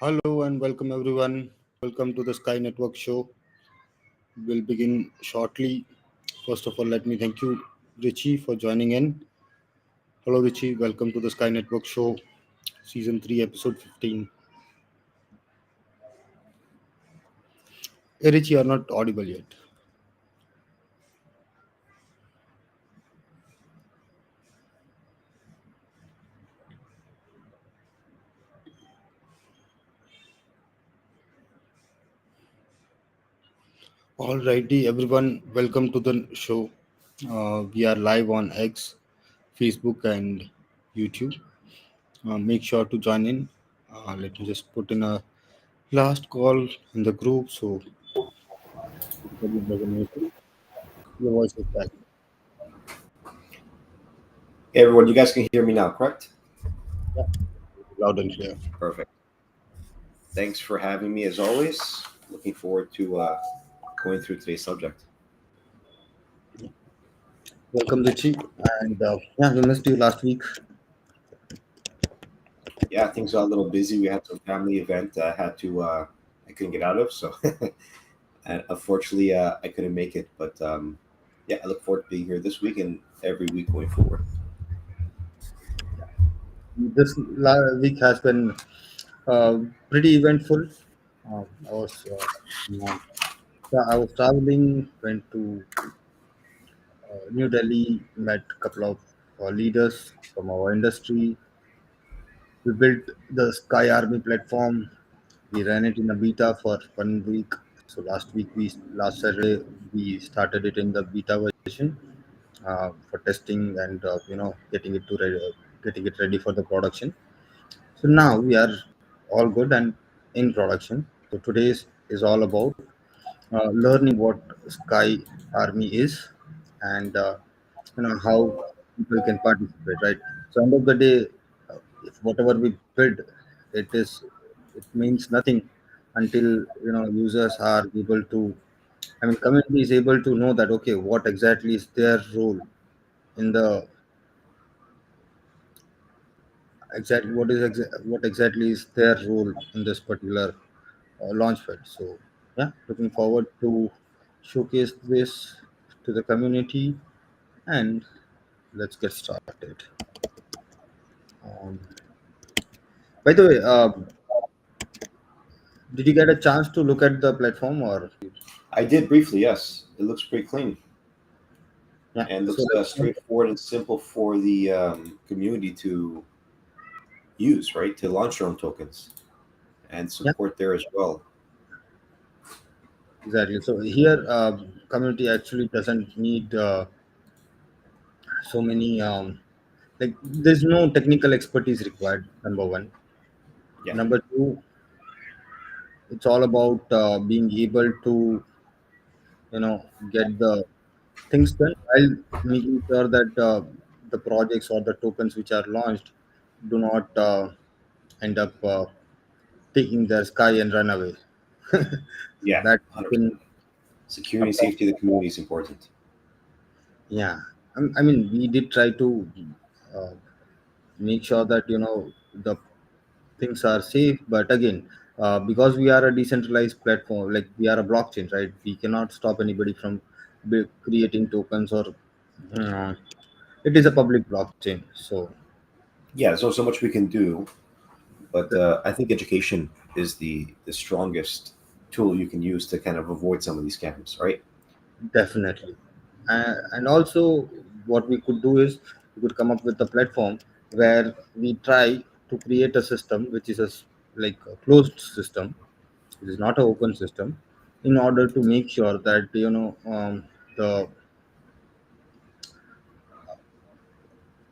Hello and welcome everyone. Welcome to the Sky Network show. We'll begin shortly. First of all, let me thank you, Richie, for joining in. Hello, Richie. Welcome to the Sky Network show, season 3, episode 15. Hey, Richie, you're not audible yet. Alrighty, everyone. Welcome to the show. We are live on X, Facebook, and YouTube. Make sure to join in. Let me just put in a last call in the group so everybody doesn't miss it. Your voice is back. Hey everyone, you guys can hear me now, correct? Yeah, loud and clear. Perfect. Thanks for having me as always. Looking forward to going through today's subject. Welcome, Richie. And yeah, we missed you last week. Yeah, things got a little busy. We had some family event I couldn't get out of, so and unfortunately I couldn't make it. But yeah, I look forward to being here this week and every week going forward. This week has been uh, pretty eventful. I was I was traveling, went to New Delhi, met a couple of leaders from our industry. We built the Sky Army platform. We ran it in a beta for 1 week. So last Saturday, we started it in the beta version for testing and getting it ready for the production. So now we are all good and in production. So today's is all about learning what Sky Army is and how people can participate. Right. So end of the day, if whatever we build, it means nothing until users are able to. I mean, community is able to know that okay, what exactly is their role in the what exactly is their role in this particular launch pad. So yeah, looking forward to showcase this to the community and let's get started. Um, by the way, did you get a chance to look at the platform or I did briefly, yes. It looks pretty clean yeah? and So looks straightforward and simple for the community to use, right? To launch their own tokens and yeah, support there as well. exactly. So here, community actually doesn't need so many like there's no technical expertise required. Number one. Yeah. Number two, it's all about being able to get the things done while making sure that the projects or the tokens which are launched do not end up taking their sky and run away. So Yeah, that has 100%. been a Security and problem. safety of the community is important. Yeah, I mean we did try to uh, make sure that the things are safe, but again, because we are a decentralized platform, like we are a blockchain, right? We cannot stop anybody from creating tokens or uh, it is a public blockchain. So Yeah, there's only so much we can do, but I think education is the strongest tool you can use to kind of avoid some of these scams, right? definitely. And also, what we could do is we could come up with a platform where we try to create a system which is like a closed system. It is not an open system, in order to make sure that the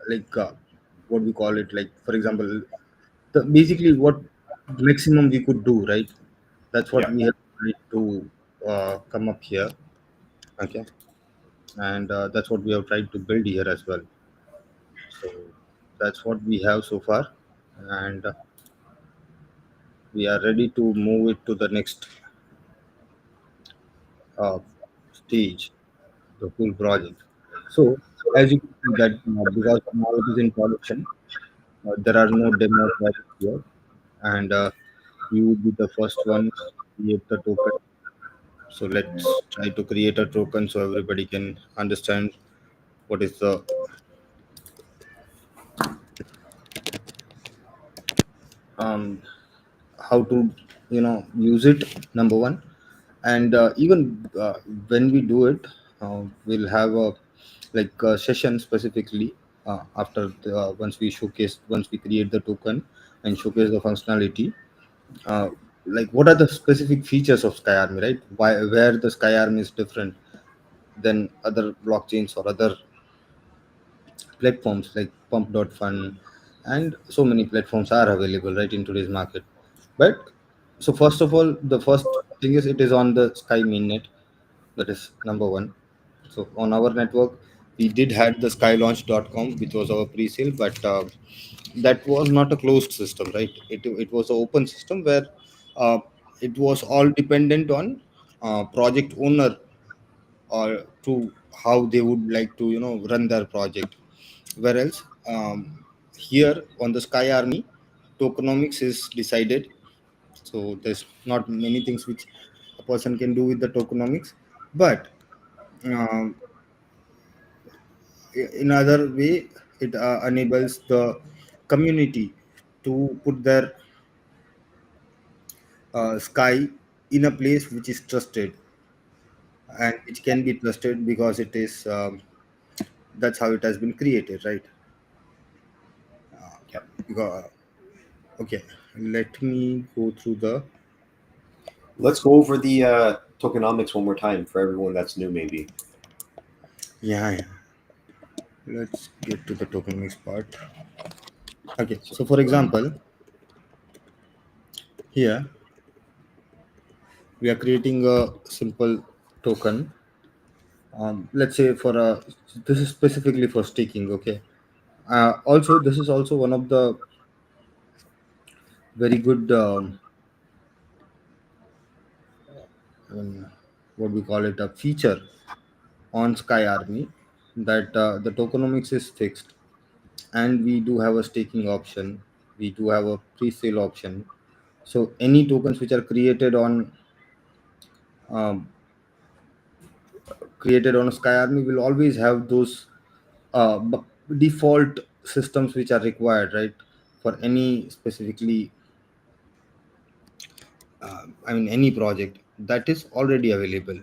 like what we call it, like for example, basically what maximum we could do, right? That's what Yeah. we have tried to come up here. Okay, and that's what we have tried to build here as well. So that's what we have so far, and we are ready to move it to the next uh, stage, the full project. So as you can see that because now it is in production, there are no demos right here, and you would be the first one to create the token. So let's try to create a token so everybody can understand what is the um, how to use it. Number one, and even when we do it, we'll have a session specifically after once we create the token and showcase the functionality. uh, what are the specific features of Sky Army, right? Where the Sky Army is different than other blockchains or other platforms like pump.fun, and so many platforms are available right in today's market. But so first of all, the first thing is it is on the Sky mainnet. That is number one. So on our network, we did had the skylaunch.com, which was our pre-sale, but that was not a closed system, right? It was an open system where uh, it was all dependent on project owner or to how they would like to run their project. Whereas here on the Sky Army, tokenomics is decided. So there's not many things which a person can do with the tokenomics, but um, in other way, it enables the community to put their Sky in a place which is trusted and which can be trusted because it is that's how it has been created, right? Yep. Because, okay, let me go through the. Let's go over the tokenomics one more time for everyone that's new, maybe. Yeah, yeah. Let's get to the tokenomics part. Okay, So, so for example, here we are creating a simple token. Let's say for a this is specifically for staking. Okay. Also, this is also one of the very good what we call it, a feature on Sky Army, that the tokenomics is fixed, and we do have a staking option. We do have a pre-sale option. So any tokens which are um, created on Sky Army will always have those default systems which are required, right? For any specifically, I mean, any project that is already available.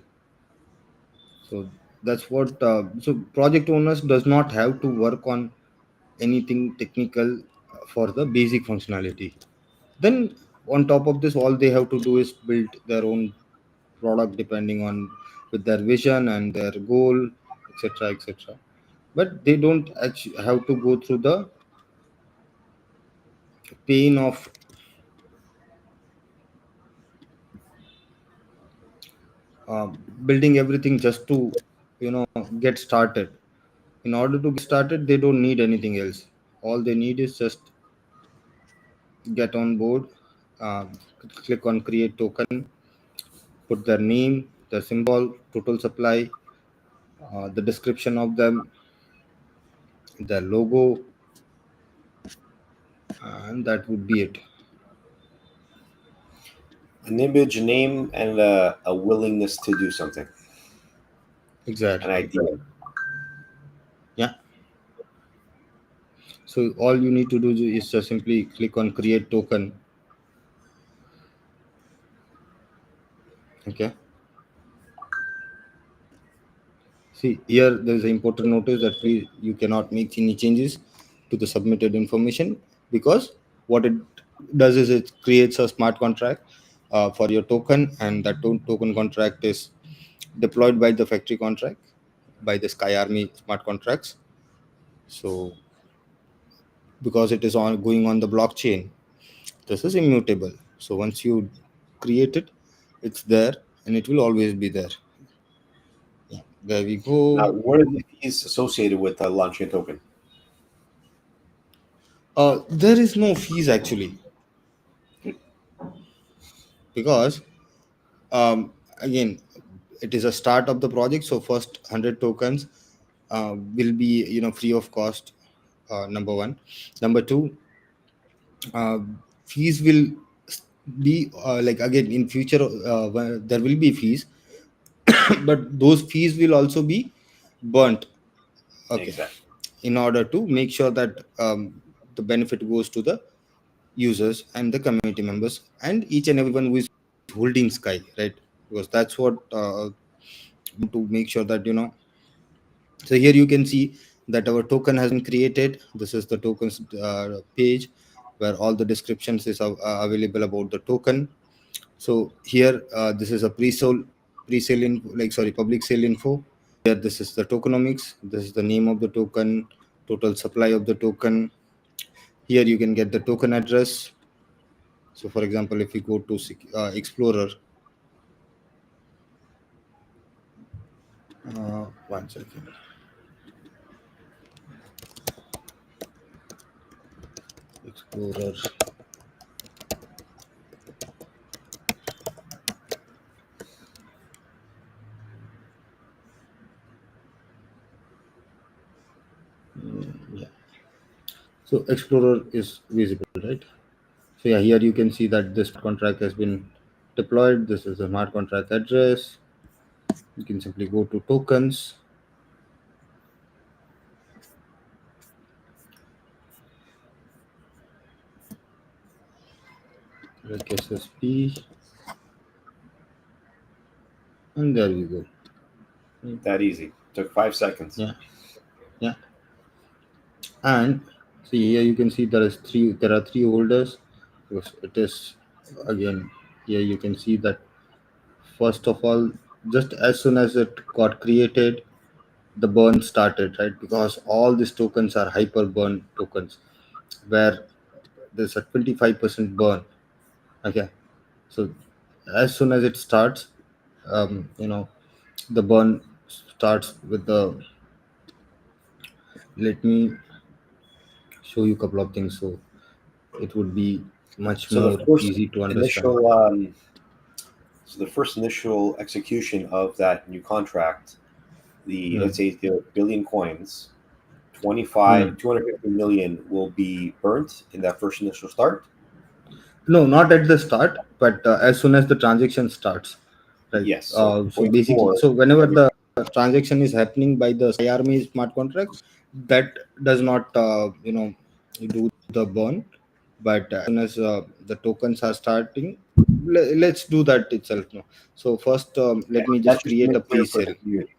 So that's what. So project owners does not have to work on anything technical for the basic functionality. Then on top of this, all they have to do is build their own product depending on with their vision and their goal, etc., etc. But they don't actually have to go through the pain of uh, building everything just to get started. In order to get started, they don't need anything else. All they need is just get on board, click on create token, put their name, their symbol, total supply, the description of them, their logo, and that would be it. an image, a name, and a willingness to do something, an Exactly. idea. Yeah. So all you need to do is just simply click on create token. Okay. See here, there is an important notice that please you cannot make any changes to the submitted information, because what it does is it creates a smart contract for your token, and that token contract is deployed by the factory contract by the Sky Army smart contracts. So because it is on going on the blockchain, this is immutable. So once you create it, it's there and it will always be there. Yeah, there we Now, go. what are the fees associated with launching a token? There is no fees actually, because again, it is a start of the project. So first 100 tokens will be free of cost. Number one. Number two, uh, fees will be like again in future where there will be fees, but those fees will also be burnt. Okay, Exactly. in order to make sure that the benefit goes to the users and the community members and each and everyone who is holding Sky, right? Because that's what to make sure that so here you can see that our token has been created. This is the tokens page where all the descriptions is available about the token. So here this is a pre-sale info, like sorry, public sale info. Here this is the tokenomics. This is the name of the token, total supply of the token. Here you can get the token address. So for example, if we go to Explorer, one second, Explorer. Yeah. So Explorer is visible, right? So yeah, here you can see that this contract has been deployed. This is the smart contract address. You can simply go to tokens, like SSP, and there we go. Right. That easy. Took 5 seconds. Yeah, yeah. And see here you can see there is three. There are three holders. Because it is again here you can see that first of all, just as soon as it got created, the burn started, right? Because all these tokens are hyper burn tokens, where there's a 25% burn. Okay, so as soon as it starts, you know, the burn starts with the. Let me show you a couple of things, so it would be much So the more first easy to understand. initial, so the first initial execution of that new contract, the Hmm. let's say the billion coins, Hmm. 250 million will be burnt in that first initial start. No, not at the start, but as soon as the transaction starts, right? Yes. So So going basically, forward, so whenever every the transaction is happening by the Army smart contract, that does not, do the burn. But as soon as the tokens are starting, let's do that itself. No? So first, yeah, let me that's just just to create a make clear for pre-sale. the community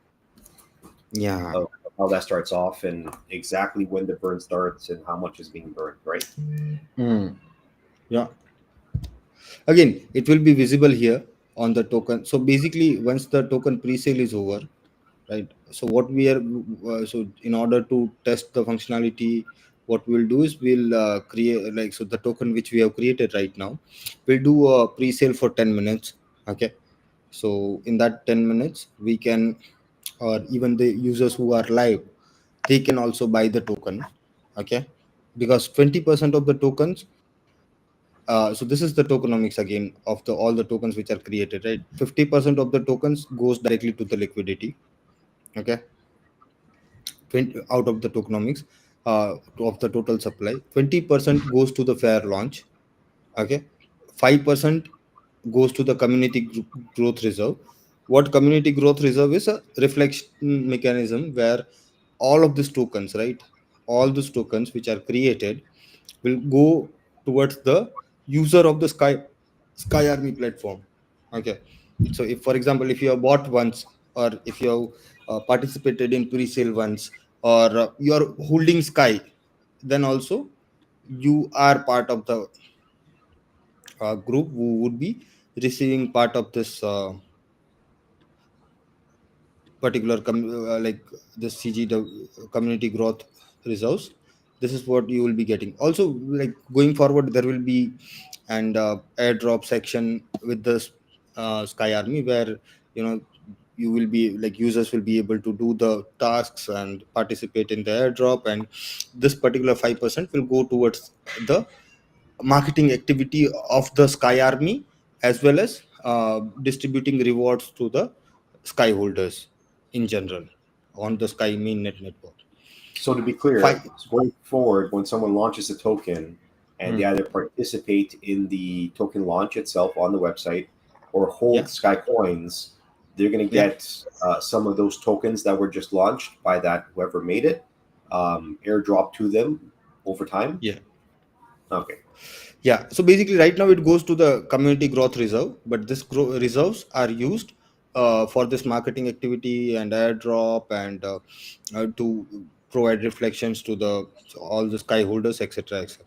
Yeah. of how that starts off and exactly when the burn starts and how much is being burned, right? Hmm. Yeah. Again, it will be visible here on the token. So basically, once the token pre-sale is over, right? So what we are so in order to test the functionality, what we'll do is we'll create like so the token which we have created right now, we'll do a pre-sale for 10 minutes. Okay, so in that 10 minutes we can, or even the users who are live, they can also buy the token. Okay, because 20% of the tokens, so this is the tokenomics again of the all the tokens which are created, right? 50% of the tokens goes directly to the liquidity. Okay, 20 out of the tokenomics, of the total supply, 20% goes to the fair launch. Okay, 5% goes to the growth reserve. What community growth reserve is a reflection mechanism where all of these tokens, right, all these tokens which are created will go towards the user of the Sky Army platform. Okay, so if for example if you have bought once, or if you have participated in pre-sale once, or you are holding Sky, then also you are part of the group who would be receiving part of this particular like the community growth reserves. This is what you will be getting. Also, like going forward, there will be and airdrop section with this Sky Army, where you know you will be like users will be able to do the tasks and participate in the airdrop, and this particular 5% will go towards the marketing activity of the Sky Army, as well as distributing rewards to the Sky holders in general on the Sky mainnet network. So to be clear, Five. going forward, when someone launches a token and they either participate in the token launch itself on the website or hold Yeah, Sky coins, they're going to yeah, get some of those tokens that were just launched by that whoever made it airdrop to them over time. yeah. Okay, Yeah, so basically, right now it goes to the community growth reserve, but this reserves are used for this marketing activity and airdrop and to provide reflections to the all the sky holders, etc., etc.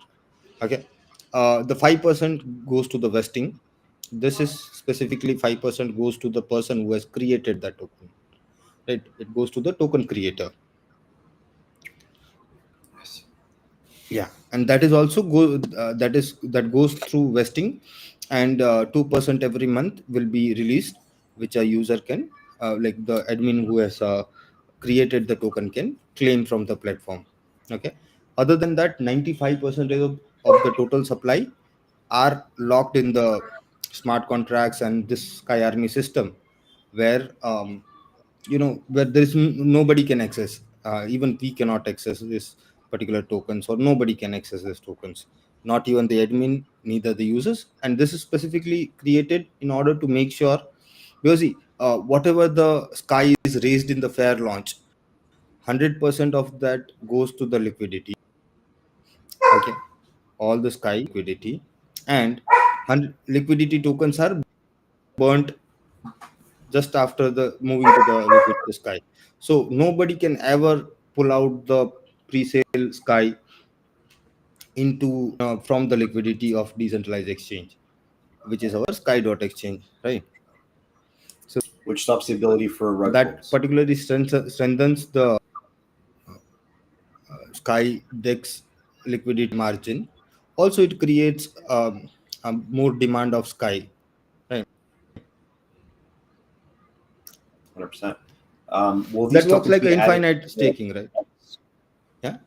Okay, the 5% goes to the vesting. This is specifically 5% goes to the person who has created that token. Right, it goes to the token creator. yes. Yeah, and that is also that goes through vesting, and 2% every month will be released, which a user can like the admin who has created the token can claim from the platform. Okay, other than that, 95% of the total supply are locked in the smart contracts and this Sky Army system, where where there is nobody can access, even we cannot access this particular tokens, or nobody can access these tokens, not even the admin, neither the users. And this is specifically created in order to make sure, because see, whatever the Sky is raised in the fair launch, 100% of that goes to the liquidity. Okay, all the Sky liquidity, and liquidity tokens are burnt just after the moving to the liquid Sky. So nobody can ever pull out the pre-sale Sky into from the liquidity of decentralized exchange, which is our Sky.exchange, right? So Which stops the ability for rug that pulls. particularly strengthens the Sky Dex liquidity margin. Also, it creates more demand of Sky, right? 100%. Will these That works tokens like be a added? infinite staking, right? Yeah,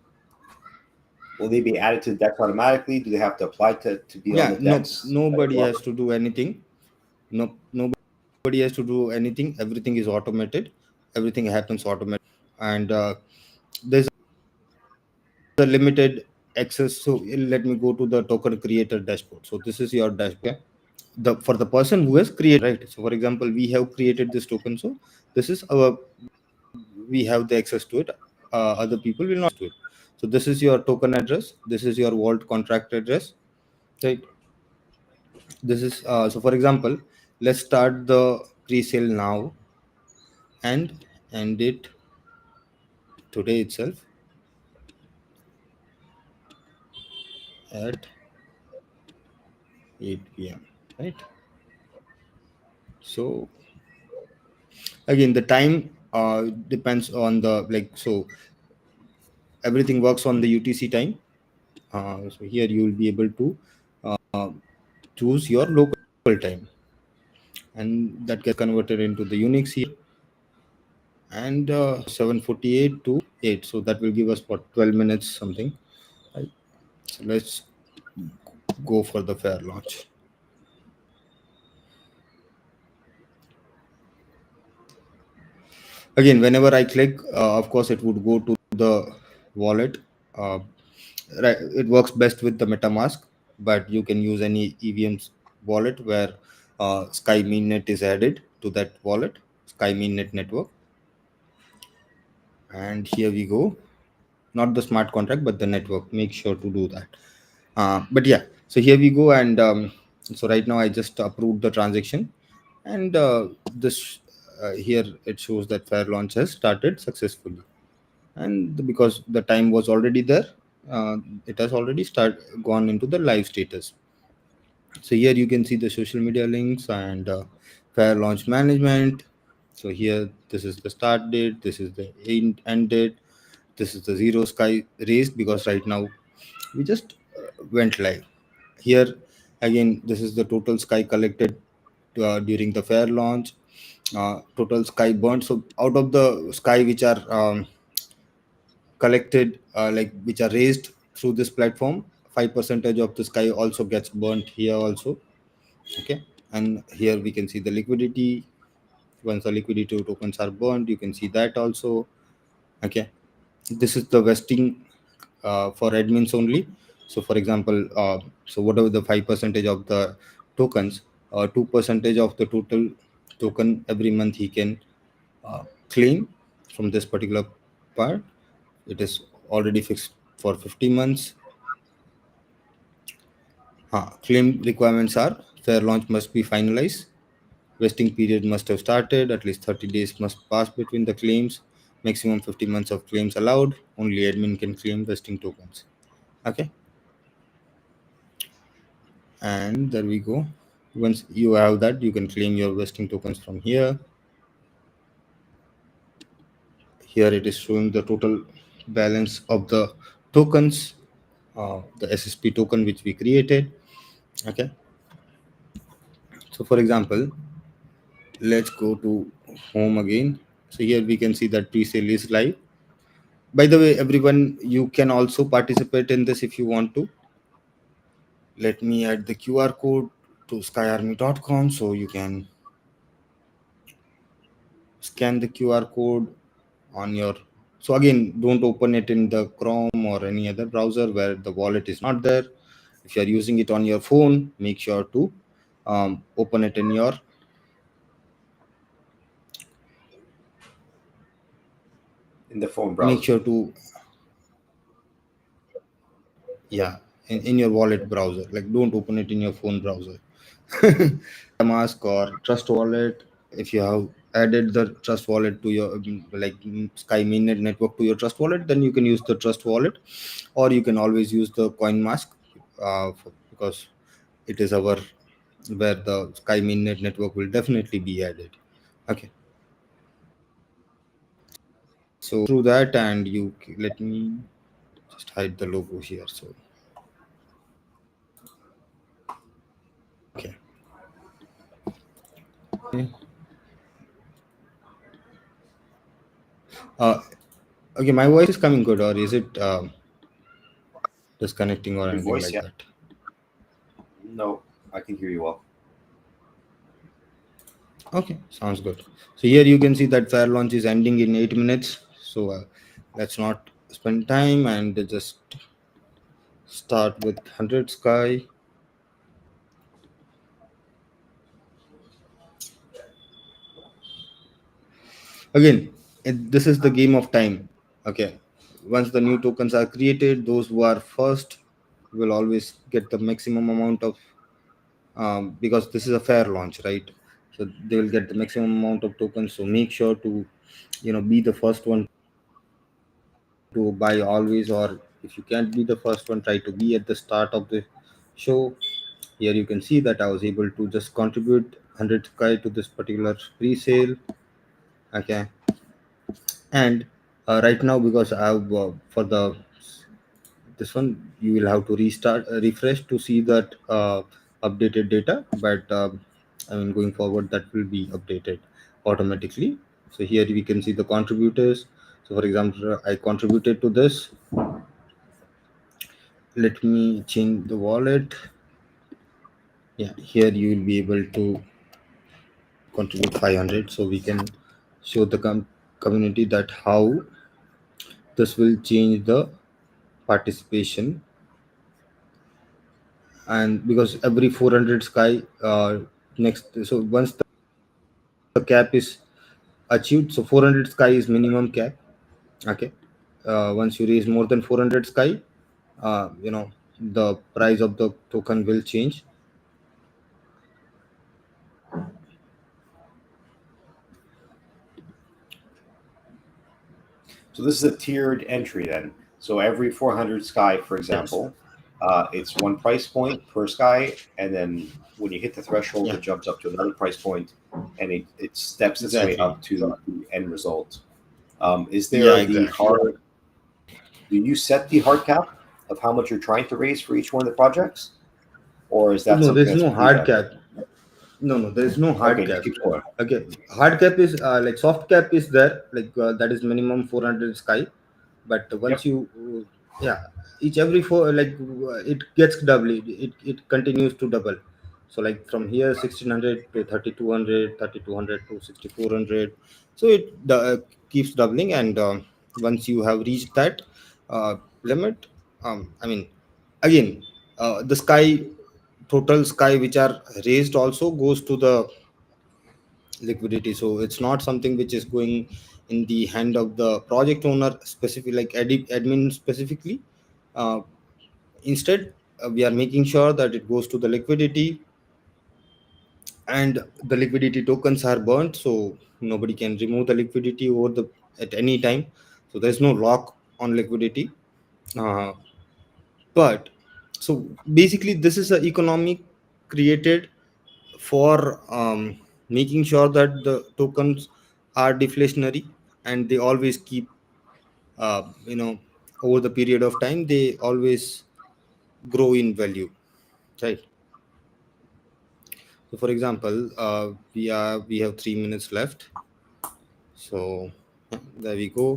Will they be added to the deck automatically? Do they have to apply to be on yeah. the No, decks that nobody go up? has to do anything. No, nobody has to do anything. Everything is automated. Everything happens automatic, and there's a limited access. So let me go to the token creator dashboard. So this is your dashboard. Okay? The for the person who has created, right. So for example, we have created this token. So this is our, we have the access to it. Other people will not to it. So this is your token address. This is your vault contract address. Right. This is so. For example, let's start the pre-sale now and end it today itself at 8 p.m. Right. So again, the time depends on the, like, so everything works on the UTC time. So here you will be able to uh, choose your local time, and that gets converted into the Unix here, and 7:48 to 8. So that will give us what, 12 minutes something. Right. So let's go for the fair launch. Again, whenever I click, of course it would go to the wallet. uh, right, it works best with the MetaMask, but you can use any EVM's wallet where Sky Mainnet is added to that wallet, Sky Mainnet network. And here we go, not the smart contract but the network, make sure to do that. But yeah, so here we go, and so right now I just approved the transaction, and this here it shows that fair launch has started successfully. And because the time was already there, uh, it has already gone into the live status. So here you can see the social media links and fair launch management. So here, this is the start date, this is the end date, this is the zero Sky raised, because right now we just went live. Here again, this is the total Sky collected during the fair launch, total Sky burnt. So out of the Sky which are collected, like which are raised through this platform, 5% of the Sky also gets burnt here also. Okay, and here we can see the liquidity. Once the liquidity tokens are burned, you can see that also. Okay, this is the vesting for admins only. So for example, so whatever the 5% of the tokens, 2% of the total token every month he can claim from this particular part. It is already fixed for 50 months. Claim requirements are: fair launch must be finalized, vesting period must have started, at least 30 days must pass between the claims, maximum 50 months of claims allowed, only admin can claim vesting tokens. Okay, and there we go. Once you have that, you can claim your vesting tokens from here. Here it is showing the total balance of the tokens, the SSP token which we created. Okay, so for example, let's go to home again. So here we can see that pre-sale is live. By the way, everyone, you can also participate in this if you want to. Let me add the QR code to skyarmy.com so you can scan the QR code on your. So again, don't open it in the Chrome or any other browser where the wallet is not there. If you are using it on your phone, make sure to open it in your. in the phone Make browser. sure to, yeah, in your wallet browser. Like, don't open it in your phone browser. Mask or Trust Wallet. If you have added the Trust Wallet to your Sky Mainnet network to your Trust Wallet, then you can use the Trust Wallet, or you can always use the Coin Mask, because it is our where the Sky Mainnet network will definitely be added. Okay, so through that, and let me just hide the logo here. So okay, okay, uh, okay. My voice is coming good, or is it disconnecting or Your anything voice, like yeah. that? No, I can hear you well. Okay, sounds good. So here you can see that fair launch is ending in 8 minutes. So let's not spend time and just start with 100 Sky. Again, this is the game of time. Okay, once the new tokens are created, those who are first will always get the maximum amount of, because this is a fair launch, right? So they will get the maximum amount of tokens. So make sure to, be the first one to buy always, or if you can't be the first one, try to be at the start of the show. Here you can see that I was able to just contribute 100 Sky to this particular pre-sale. Okay, and right now, because I have for the this one, you will have to restart refresh to see that updated data, but I mean, going forward, that will be updated automatically. So here we can see the contributors. So for example, I contributed to this. Let me change the wallet. Yeah, here you will be able to contribute 500, so we can show the community that how this will change the participation. And because every 400 Sky, next, so once the cap is achieved, so 400 Sky is minimum cap. Okay, once you raise more than 400 Sky, the price of the token will change. So this is a tiered entry then. So every 400 sky, for Yes. example, it's one price point per sky, and then when you hit the threshold, Yeah, it jumps up to another price point, and it steps its way exactly. up to the end result. Is Yeah, there the exactly. hard? Do you set the hard cap of how much you're trying to raise for each one of the projects, or is that No, something there's that's no pre hard done? cap. No, no, there is no Okay, hard just cap. keeps going. Okay, hard cap is like soft cap is there, like that is minimum 400 Sky. But once Yep. you, yeah, each every four, like it gets double. It continues to double. So like from here 1600 to 3200, 3200 to 6400. So it keeps doubling, and once you have reached that limit, I mean, again, the sky, total sky which are raised also goes to the liquidity. So it's not something which is going in the hand of the project owner specific, like admin specifically. uh, Instead, we are making sure that it goes to the liquidity, and the liquidity tokens are burnt, so nobody can remove the liquidity over the at any time. So there's no lock on liquidity. uh, but so basically this is a economic created for making sure that the tokens are deflationary, and they always keep, you know, over the period of time they always grow in value, right? So for example, we have 3 minutes left. So there we go.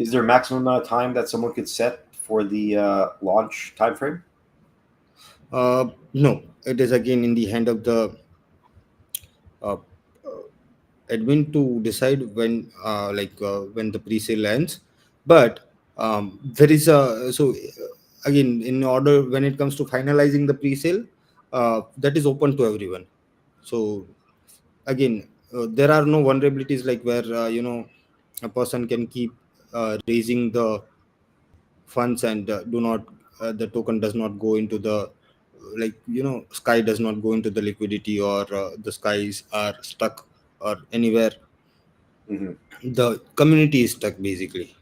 Is there a maximum amount of time that someone could set for the launch time frame? No, it is again in the hand of the uh, admin to decide when, when the pre-sale ends. But there is a, so again, in order, when it comes to finalizing the pre-sale, that is open to everyone. So again, there are no vulnerabilities like where, a person can keep raising the funds and do not, the token does not go into the, sky does not go into the liquidity, or the skies are stuck or anywhere. Hmm. The community is stuck basically.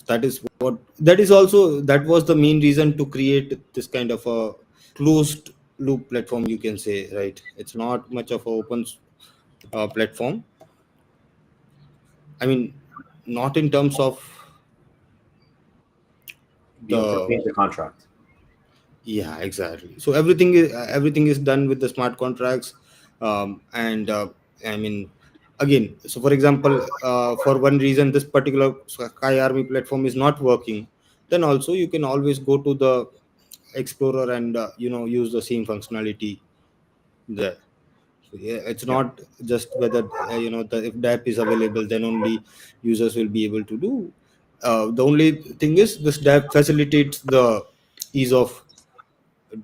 That is what, that is also, that was the main reason to create this kind of a closed loop platform, you can say, right? It's not much of a open platform. I mean, not in terms of Being able to the, change the contract. yeah, exactly. So everything is done with the smart contracts. And I mean, again, so for example, for one reason this particular Sky Army platform is not working, then also you can always go to the Explorer and use the same functionality there. So, yeah, it's Yeah. not just whether, if the app is available, then only users will be able to do. The only thing is this app facilitates the ease of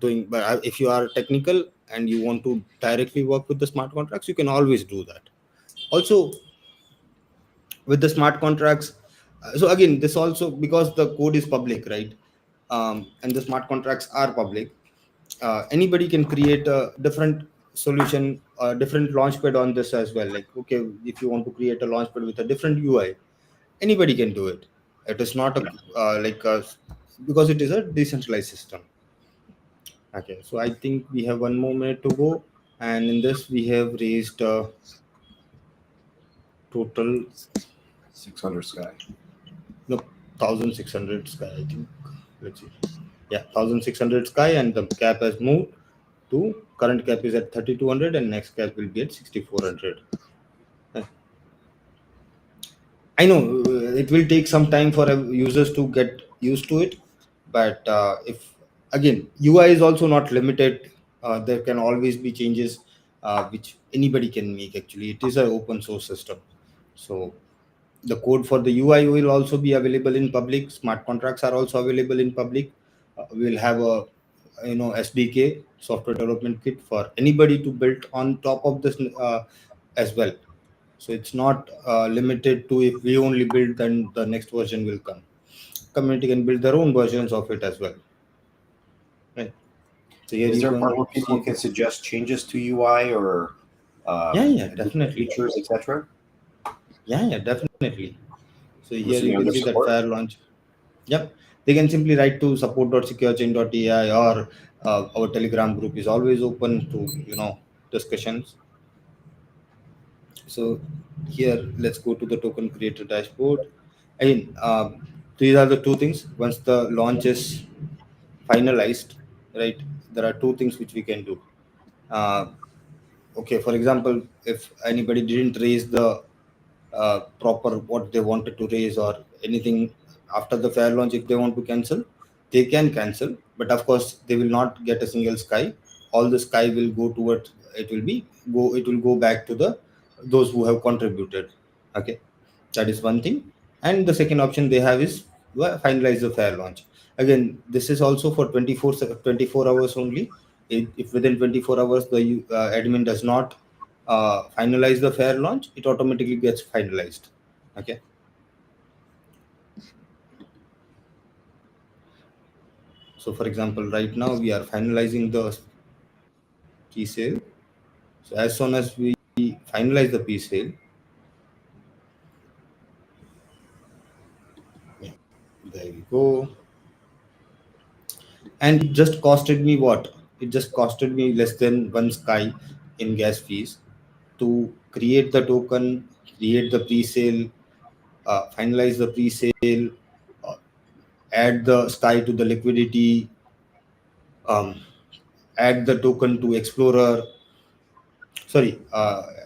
doing. But if you are technical and you want to directly work with the smart contracts, you can always do that. Also, with the smart contracts, so again, this also, because the code is public, right? And the smart contracts are public, anybody can create a different solution, a different launchpad on this as well. Like, okay, if you want to create a launchpad with a different UI, anybody can do it. It is not a, Yeah. like a, because it is a decentralized system. Okay, so I think we have 1 more minute to go, and in this we have raised total, 600 Sky. no, 1,600 sky, I think. Let's see. Yeah, 1,600 sky, and the cap has moved to, current cap is at 3,200, and next cap will be at 6,400. Uh, I know it will take some time for users to get used to it, but if, again, UI is also not limited. There can always be changes which anybody can make. Actually, it is an open source system, so the code for the UI will also be available in public. Smart contracts are also available in public. We'll have a, SDK, software development kit, for anybody to build on top of this as well. So it's not limited to, if we only build, then the next version will come. Community can build their own versions of it as well, right? So here Is you there a part can where people see can this. suggest changes to UI or Yeah, yeah, additional definitely. features, etc.? Yeah, yeah, definitely. So I'm here you assuming can under see that support. fire launch. Yep. They can simply write to support.securechain.ai, or our Telegram group is always open to, discussions. So here, let's go to the token creator dashboard. Again, these are the two things. Once the launch is finalized, right, there are two things which we can do. Uh, okay, for example, if anybody didn't raise the proper what they wanted to raise, or anything after the fair launch, if they want to cancel, they can cancel. But of course, they will not get a single sky. All the sky will go towards, it will go back to the, those who have contributed. Okay, that is one thing. And the second option they have is finalize the fair launch. Again, this is also for 24 hours only. If within 24 hours the admin does not finalize the fair launch, it automatically gets finalized. Okay. So for example, right now we are finalizing the pre-sale. So as soon as we finalize the pre-sale, yeah, there we go. And it just costed me what? It just costed me less than one sky in gas fees to create the token, create the pre-sale, finalize the pre-sale, uh, add the sky to the liquidity, um, add the token to Explorer. Sorry,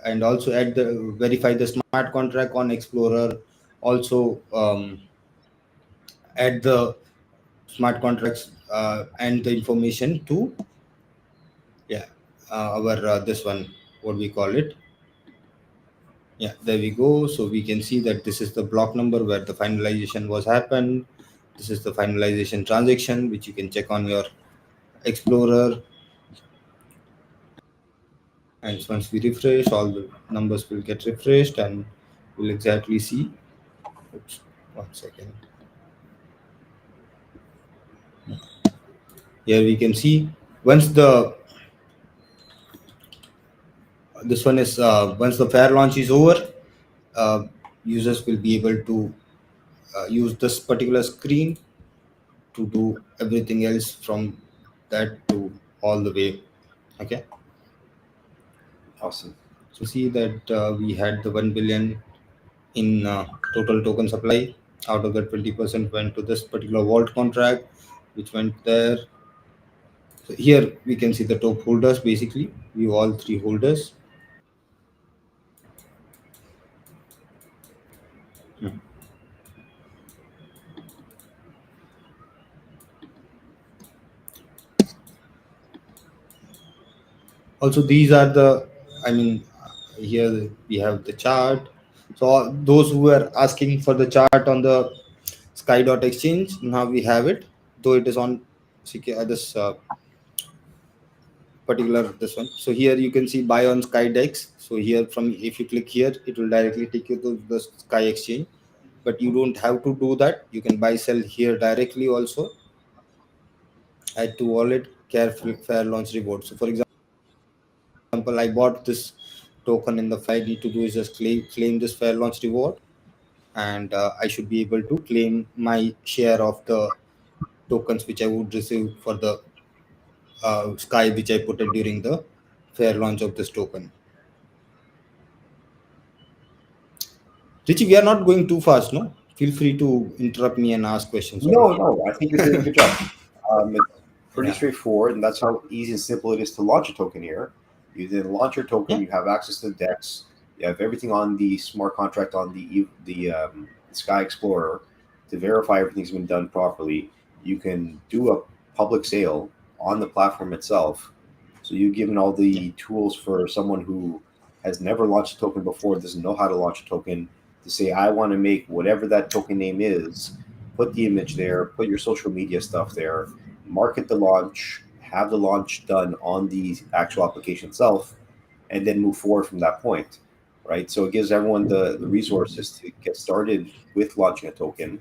and also add the verify the smart contract on Explorer. Also, add the smart contracts and the information to, yeah, our this one, what we call it. Yeah, there we go. So we can see that this is the block number where the finalization was happened. This is the finalization transaction, which you can check on your Explorer. And once we refresh, all the numbers will get refreshed and we'll exactly see. Oops, 1 second. Here we can see once the this one is once the fair launch is over, uh, users will be able to use this particular screen to do everything else from that to all the way. Okay. Awesome. So see that we had the 1 billion in total token supply. Out of that, 20% went to this particular vault contract, which went there. So here we can see the top holders. Basically, we all three holders. Hmm. Also, these are the. I mean, here we have the chart. So those who were asking for the chart on the Sky.exchange, now we have it. Though it is on this particular this one. So here you can see buy on Skydex. So here from if you click here, it will directly take you to the Sky Exchange. But you don't have to do that. You can buy sell here directly also. Add to wallet, careful fair launch reward. So for example, I bought this token in the I need to do is just claim this fair launch reward, and I should be able to claim my share of the tokens which I would receive for the Sky which I put it during the fair launch of this token. Richie, we are not going too fast, no? Feel free to interrupt me and ask questions over No, here. no, I think you're doing a good job. It's pretty Yeah, straightforward, and that's how easy and simple it is to launch a token here. You then launch your token, yeah, you have access to the DEX, you have everything on the smart contract on the Sky Explorer to verify everything's been done properly. You can do a public sale on the platform itself. So you've given all yeah, the tools for someone who has never launched a token before, doesn't know how to launch a token, to say, I want to make whatever that token name is, put the image there, put your social media stuff there, market the launch, have the launch done on the actual application itself, and then move forward from that point, right? So it gives everyone the resources to get started with launching a token,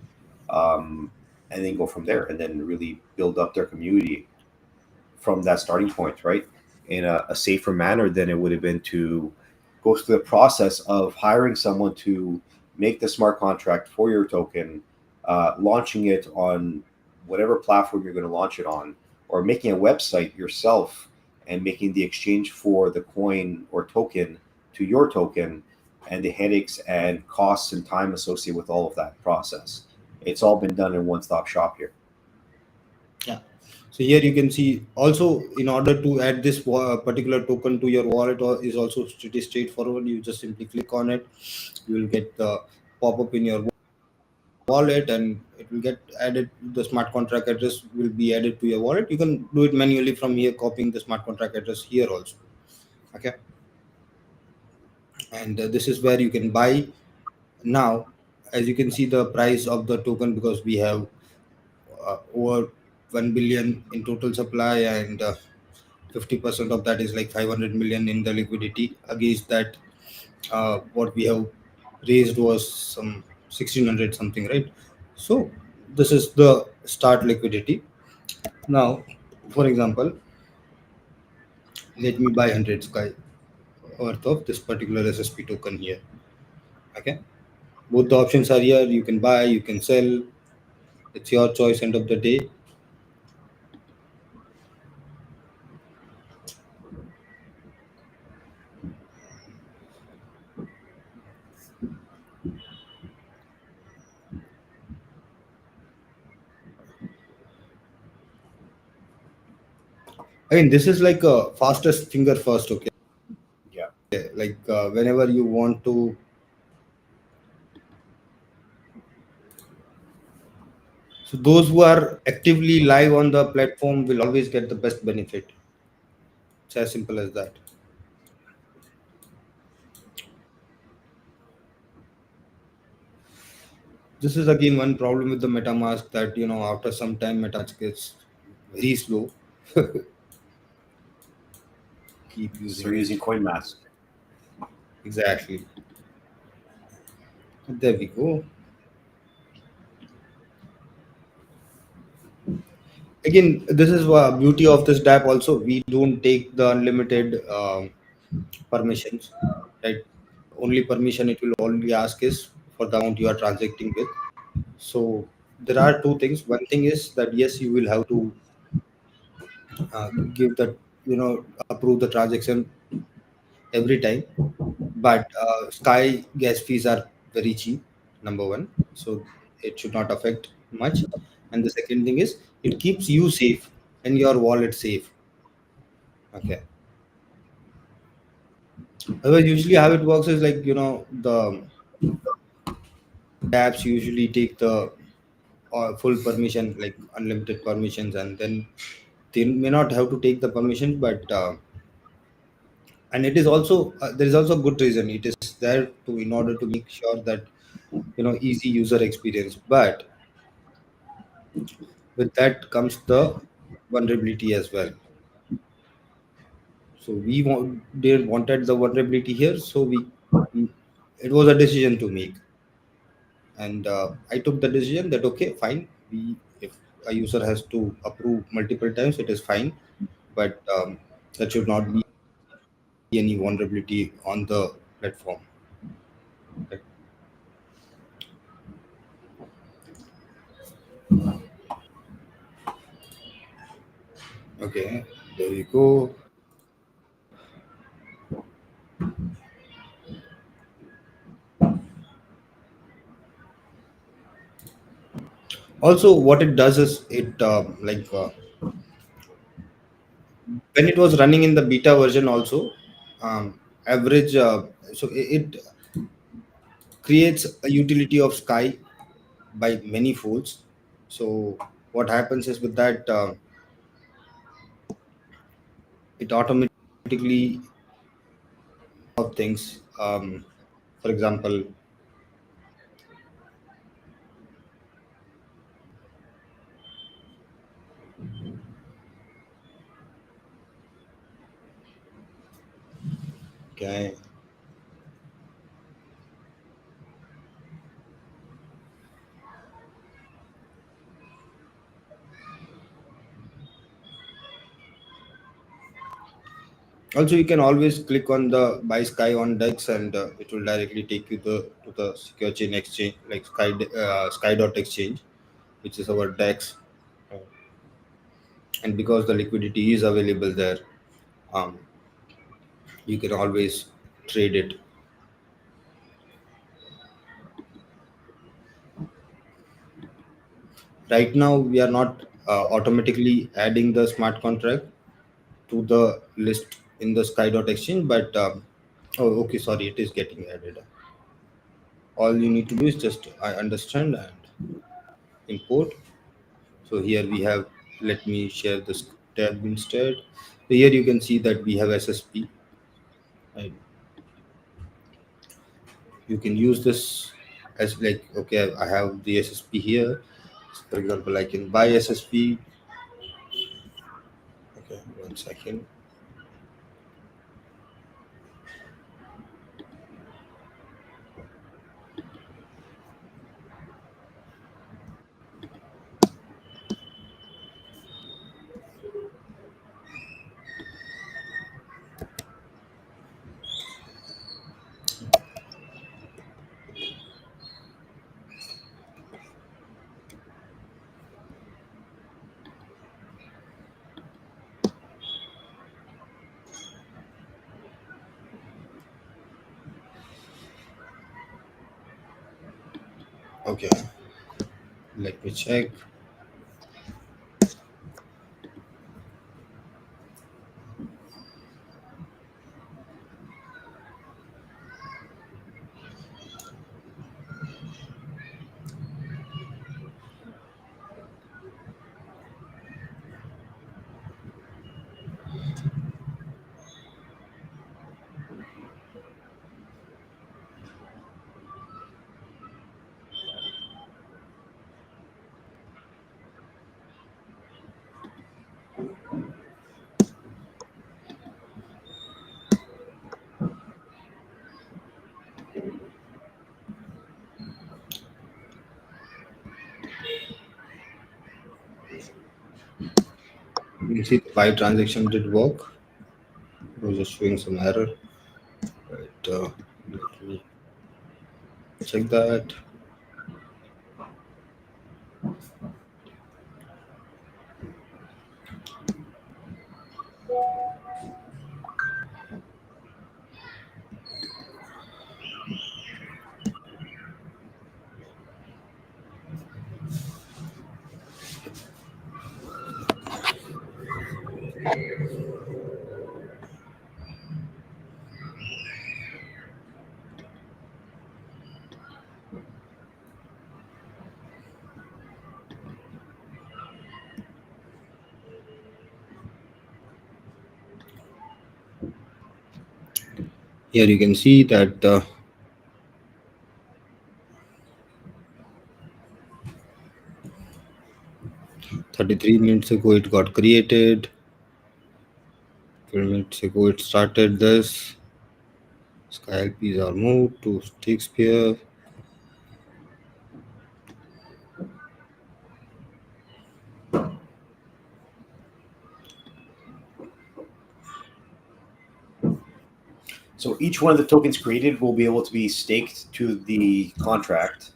um, and then go from there, and then really build up their community from that starting point, right? In a safer manner than it would have been to go through the process of hiring someone to make the smart contract for your token, launching it on whatever platform you're going to launch it on, or making a website yourself and making the exchange for the coin or token to your token, and the headaches and costs and time associated with all of that process. It's all been done in one stop shop here. yeah. So here you can see also in order to add this particular token to your wallet is also pretty straightforward. You just simply click on it. You will get the pop up in your wallet and it will get added. The smart contract address will be added to your wallet. You can do it manually from here, copying the smart contract address here also. Okay. And this is where you can buy now. as you can see the price of the token, because we have over 1 billion in total supply, and 50% of that is like 500 million in the liquidity. Against that, what we have raised was some 1600 something, right? So this is the start liquidity. Now, for example, let me buy 100 sky worth of this particular SSP token here. Okay, both the options are here. You can buy, you can sell. It's your choice. End of the day. I mean, this is like a fastest finger first. Okay, Yeah. like whenever you want to. So those who are actively live on the platform will always get the best benefit. It's as simple as that. This is again one problem with the MetaMask, that after some time MetaMask gets very slow. Keep So using we're it. using CoinMask. Exactly. There we go. Again, this is beauty of this DApp. Also, we don't take the unlimited permissions, right? Only permission it will only ask is for the amount you are transacting with. So there are two things. One thing is that yes, you will have to give that, approve the transaction every time. But Sky gas fees are very cheap, number one. So it should not affect much. And the second thing is it keeps you safe and your wallet safe. Okay. Otherwise, usually how it works is like, the apps usually take the full permission, like unlimited permissions, and then they may not have to take the permission, but and it is also there is also a good reason. It is there to in order to make sure that easy user experience, but with that comes the vulnerability as well. So they wanted the vulnerability here, so it was a decision to make, and I took the decision that okay, fine. We If a user has to approve multiple times, it is fine, but that should not be any vulnerability on the platform. Okay. Okay, there we go. Also, what it does is it when it was running in the beta version also, average so it creates a utility of Sky by many folds. So what happens is with that, it automatically of things. For example, okay. Also, you can always click on the buy Sky on Dex, and it will directly take you to the secure chain exchange, like Sky dot exchange, which is our Dex. And because the liquidity is available there, um, you can always trade it. Right now, we are not automatically adding the smart contract to the list in the Sky dot exchange, but oh, okay, sorry, it is getting added. All you need to do is just I understand and import. So here we have, let me share this tab instead. So here you can see that we have SSP. Right? You can use this. as like, okay, I have the SSP here. So for example, I can buy SSP. Okay, 1 second. Okay, let me check. You see the buy transaction did work. It was just showing some error. Right. Let me check that. Here you can see that 33 minutes ago it got created. 12 minutes ago it started this. Sky LPs are moved to Shakespeare. So each one of the tokens created will be able to be staked to the contract.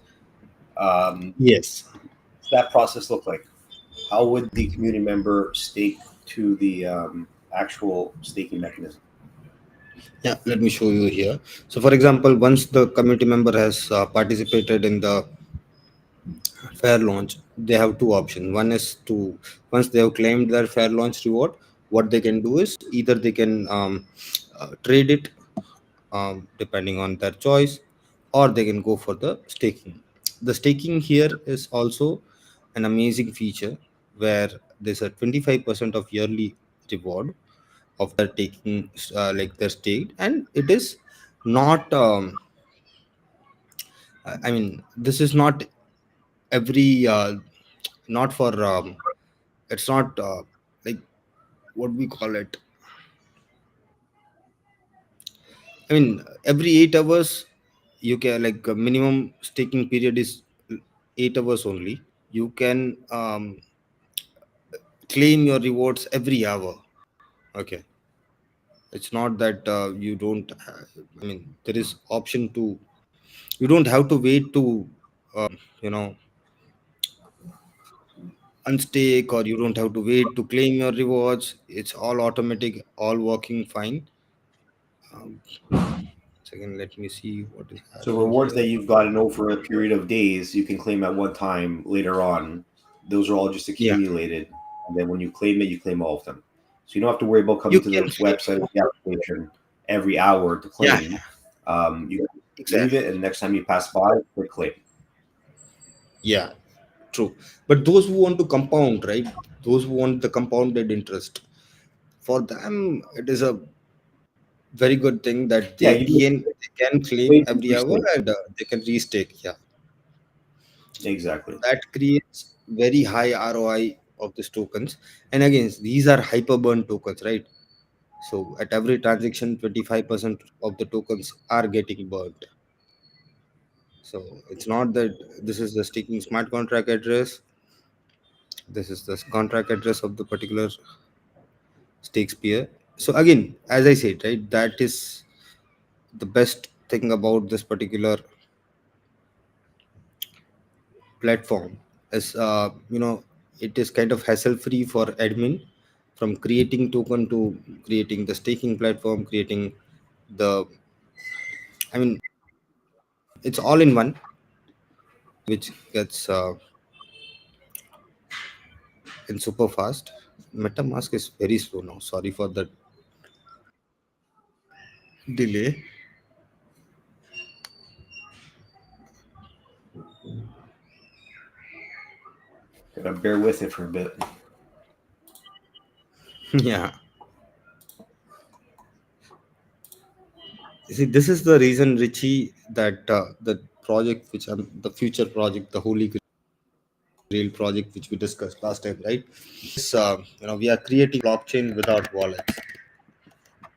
Yes. What's that process look like? How would the community member stake to the actual staking mechanism? Yeah, let me show you here. So, for example, once the community member has participated in the fair launch, they have two options. One is to, once they have claimed their fair launch reward, what they can do is either they can trade it depending on their choice, or they can go for the staking. The staking here is also an amazing feature where there's a 25% of yearly reward of their taking, like their stake, and it is not. I mean, this is not every, not for. It's not like what we call it. I mean, every 8 hours, you can like a minimum staking period is 8 hours only. You can claim your rewards every hour. Okay, it's not that you don't. I mean, there is option to. You don't have to wait to, you know, unstake, or you don't have to wait to claim your rewards. It's all automatic, all working fine. Um, Second, let me see what is So happening rewards here. that you've gotten over a period of days, you can claim at one time later on. Those are all just Yeah, accumulated, and then when you claim all of them. So you don't have to worry about you coming to can the claim. website or the application every hour to Yeah, claim. You leave exactly. it, and next time you pass by, click claim. Yeah, true. But those who want to compound, right? Those who want the compounded interest, for them, it is a very good thing that Yeah, they you do can, they can claim claim and every hour, restake. and they can restake. Yeah. Exactly. That creates very high ROI of these tokens. And again, these are hyperburn tokens, right? So at every transaction, 25% of the tokens are getting burnt. So it's not that this is the staking smart contract address. This is the contract address of the particular stake peer. So again, as I said, right, that is the best thing about this particular platform is, it is kind of hassle free for admin, from creating token to creating the staking platform, creating the, I mean, it's all in one, which gets in super fast. MetaMask is very slow now. Sorry for the delay. Gotta bear with it for a bit. Yeah. You see, this is the reason, Richie, that the project which the future project, the Holy Grail project, which we discussed last time, right? We are creating blockchain without wallets.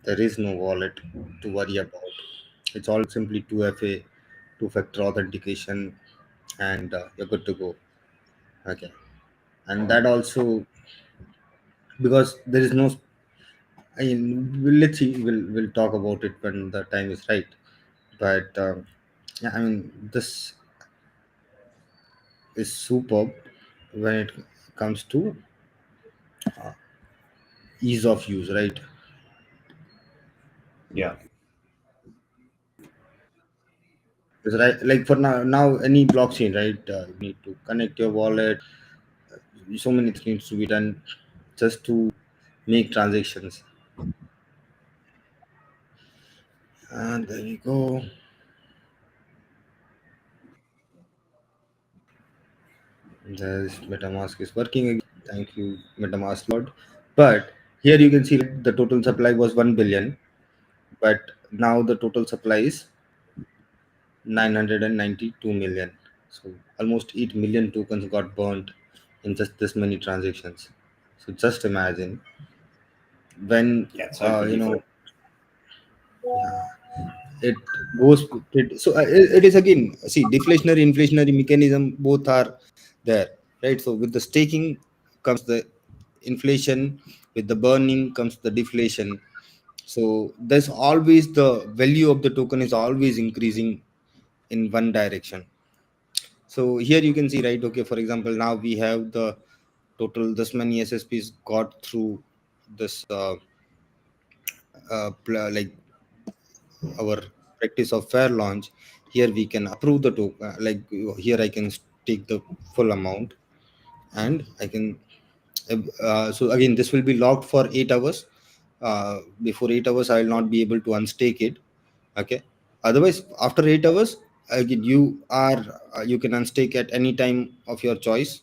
There is no wallet to worry about. It's all simply 2FA, two-factor authentication, and you're good to go. Okay, and that also, because there is no. I mean, let's see. We'll talk about it when the time is right. But yeah, I mean, this is superb when it comes to ease of use, right? Yeah. Because right, like for now any blockchain, right? You need to connect your wallet. So many things to be done just to make transactions. And there we go. There's MetaMask is working again. Thank you, MetaMask Lord. But here you can see the total supply was 1 billion, but now the total supply is 992 million. So almost 8 million tokens got burnt in just this many transactions. So just imagine when, Yeah, it's uh, you unbelievable. know, it goes so it is again, see, deflationary inflationary mechanism both are there, right? So with the staking comes the inflation, with the burning comes the deflation. So there's always the value of the token is always increasing in one direction. So here you can see, right, okay, for example, now we have the total this many SSPs got through this like our practice of fair launch. Here we can approve the token, like here I can take the full amount, and I can so again this will be locked for 8 hours. Before 8 hours I will not be able to unstake it. Okay, otherwise after 8 hours, again you can unstake at any time of your choice,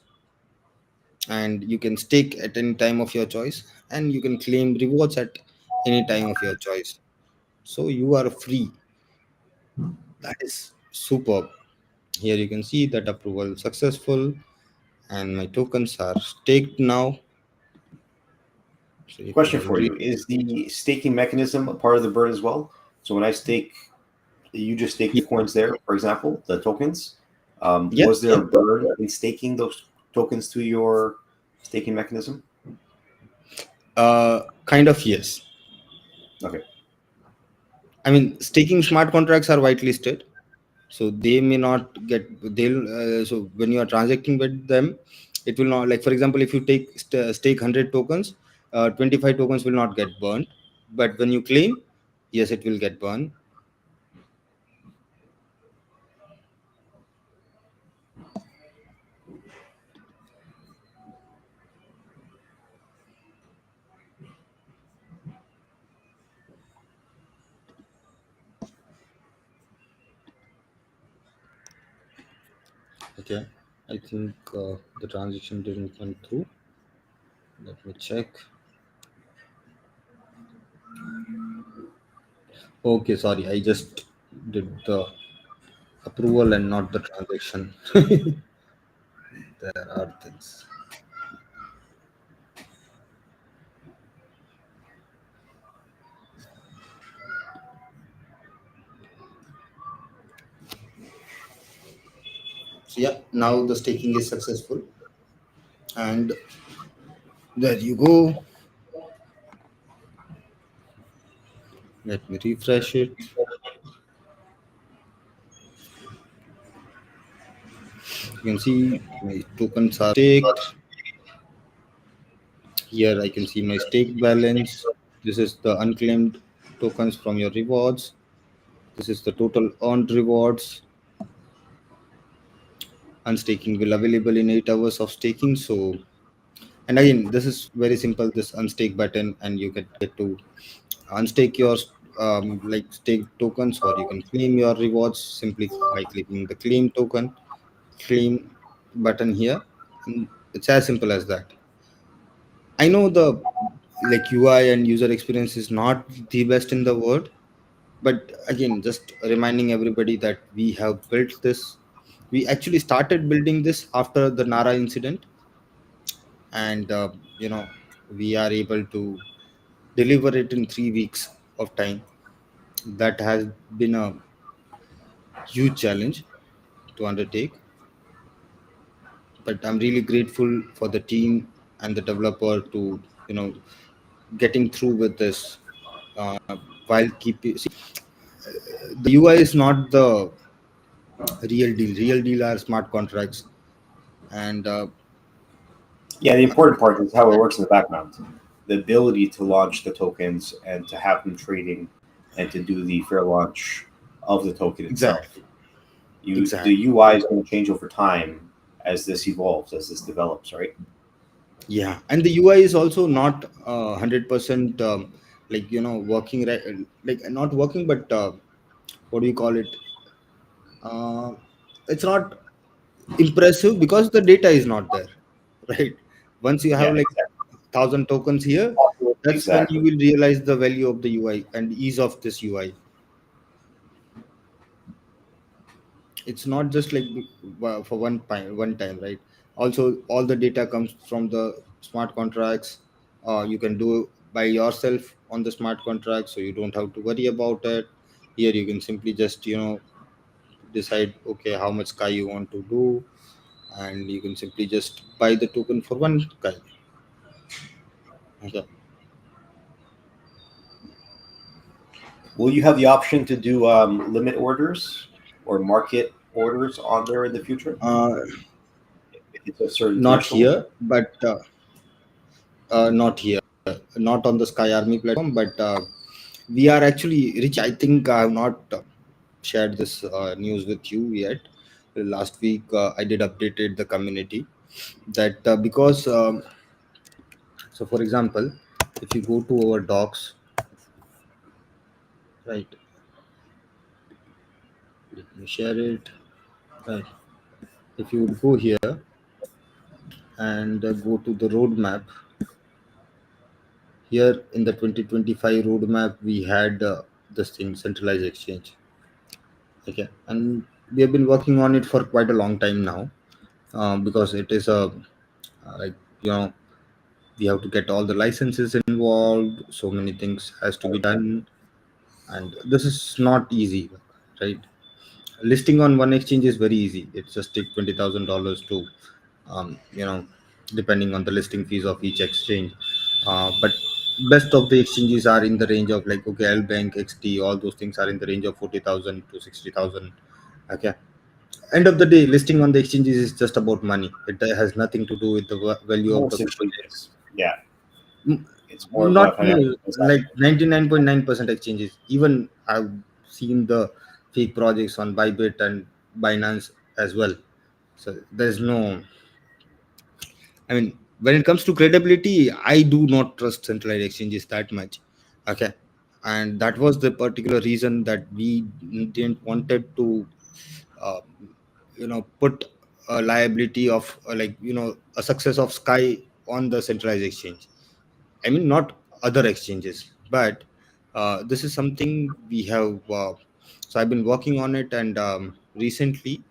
and you can stake at any time of your choice, and you can claim rewards at any time of your choice. So you are free. That is superb. Here you can see that approval successful, and my tokens are staked now. So if you Question can for read, you: is the staking mechanism a part of the burn as well? So when I stake, you just stake the yeah, coins there, for example, the tokens. yeah, Was there yeah. a burn in staking those tokens to your staking mechanism? Kind of yes. Okay. I mean, staking smart contracts are whitelisted, so they may not get. They'll so when you are transacting with them, it will not. Like for example, if you stake 100 tokens, 25 tokens will not get burned. But when you claim, yes, it will get burned. Okay, I think the transaction didn't come through. Let me check. Okay, sorry, I just did the approval and not the transaction. There are things. So yeah, now the staking is successful, and there you go. Let me refresh it. You can see my tokens are staked. Here I can see my stake balance. This is the unclaimed tokens from your rewards. This is the total earned rewards. Unstaking will available in 8 hours of staking. So, and again, this is very simple. This unstake button, and you get to unstake your like stake tokens, or you can claim your rewards simply by clicking the claim token, claim button here. And it's as simple as that. I know the like UI and user experience is not the best in the world, but again, just reminding everybody that we have built this. We actually started building this after the Nara incident, and we are able to deliver it in 3 weeks of time. That has been a huge challenge to undertake, but I'm really grateful for the team and the developer to you know getting through with this while keeping the UI is not the real deal. Real deal are smart contracts, and Yeah, the important part is how it works in the background. The ability to launch the tokens and to have them trading and to do the fair launch of the token itself. exactly, The exactly, UI is going to change over time as this evolves, as this develops, right? yeah. And the UI is also not 100% like working right, like not working, but what do you call it? Uh, it's not impressive because the data is not there, right? Once you have Yeah, like 1,000 tokens here, that's when you exactly. will realize the value of the UI and ease of this UI. It's not just like for one time, right? Also, all the data comes from the smart contracts. You can do by yourself on the smart contract, so you don't have to worry about it. Here you can simply just decide, okay, how much sky you want to do, and you can simply just buy the token for one sky. Okay. Will you have the option to do limit orders or market orders on there in the future? uh, If it's a certain Not threshold? here, but not here, not on the Sky Army platform, but we are actually rich. I think I have not shared this news with you yet. Last week, I did updated the community that because so, for example, if you go to our docs, right? Let me share it. Right. If you would go here and go to the roadmap, here in the 2025 roadmap, we had this thing centralized exchange. Okay, and we have been working on it for quite a long time now, because it is a like you know we have to get all the licenses involved. So many things has to be done, and this is not easy, right? Listing on one exchange is very easy. It just take $20,000 to you know depending on the listing fees of each exchange. But best of the exchanges are in the range of like, okay, L Bank, XT, all those things are in the range of 40,000 to 60,000. Okay, end of the day, listing on the exchanges is just about money. It has nothing to do with the value of the Most project. exchanges, yeah, M- it's more of Not a financial more, like transaction. 99.9% exchanges. Even I've seen the fake projects on Bybit and Binance as well. So there's no, I mean, when it comes to credibility, I do not trust centralized exchanges that much. Okay. And that was the particular reason that we didn't wanted to, uh, put a liability of a success of Sky on the centralized exchange. I mean, not other exchanges, but this is something we have. So I've been working on it, and recently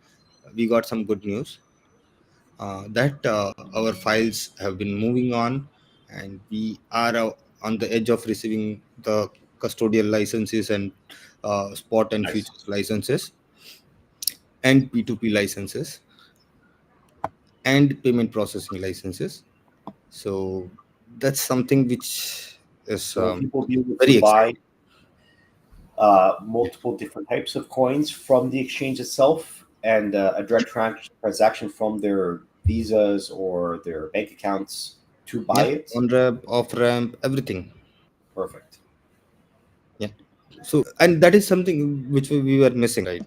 we got some good news. that our files have been moving on, and we are on the edge of receiving the custodial licenses and spot and Nice. futures licenses and P2P licenses and payment processing licenses. So that's something which is So will people be able to very buy exciting. multiple different types of coins from the exchange itself and a direct transaction from their visas or their bank accounts to buy Yeah, it? on ramp, off ramp, everything. Perfect. Yeah. So, and that is something which we were missing, right?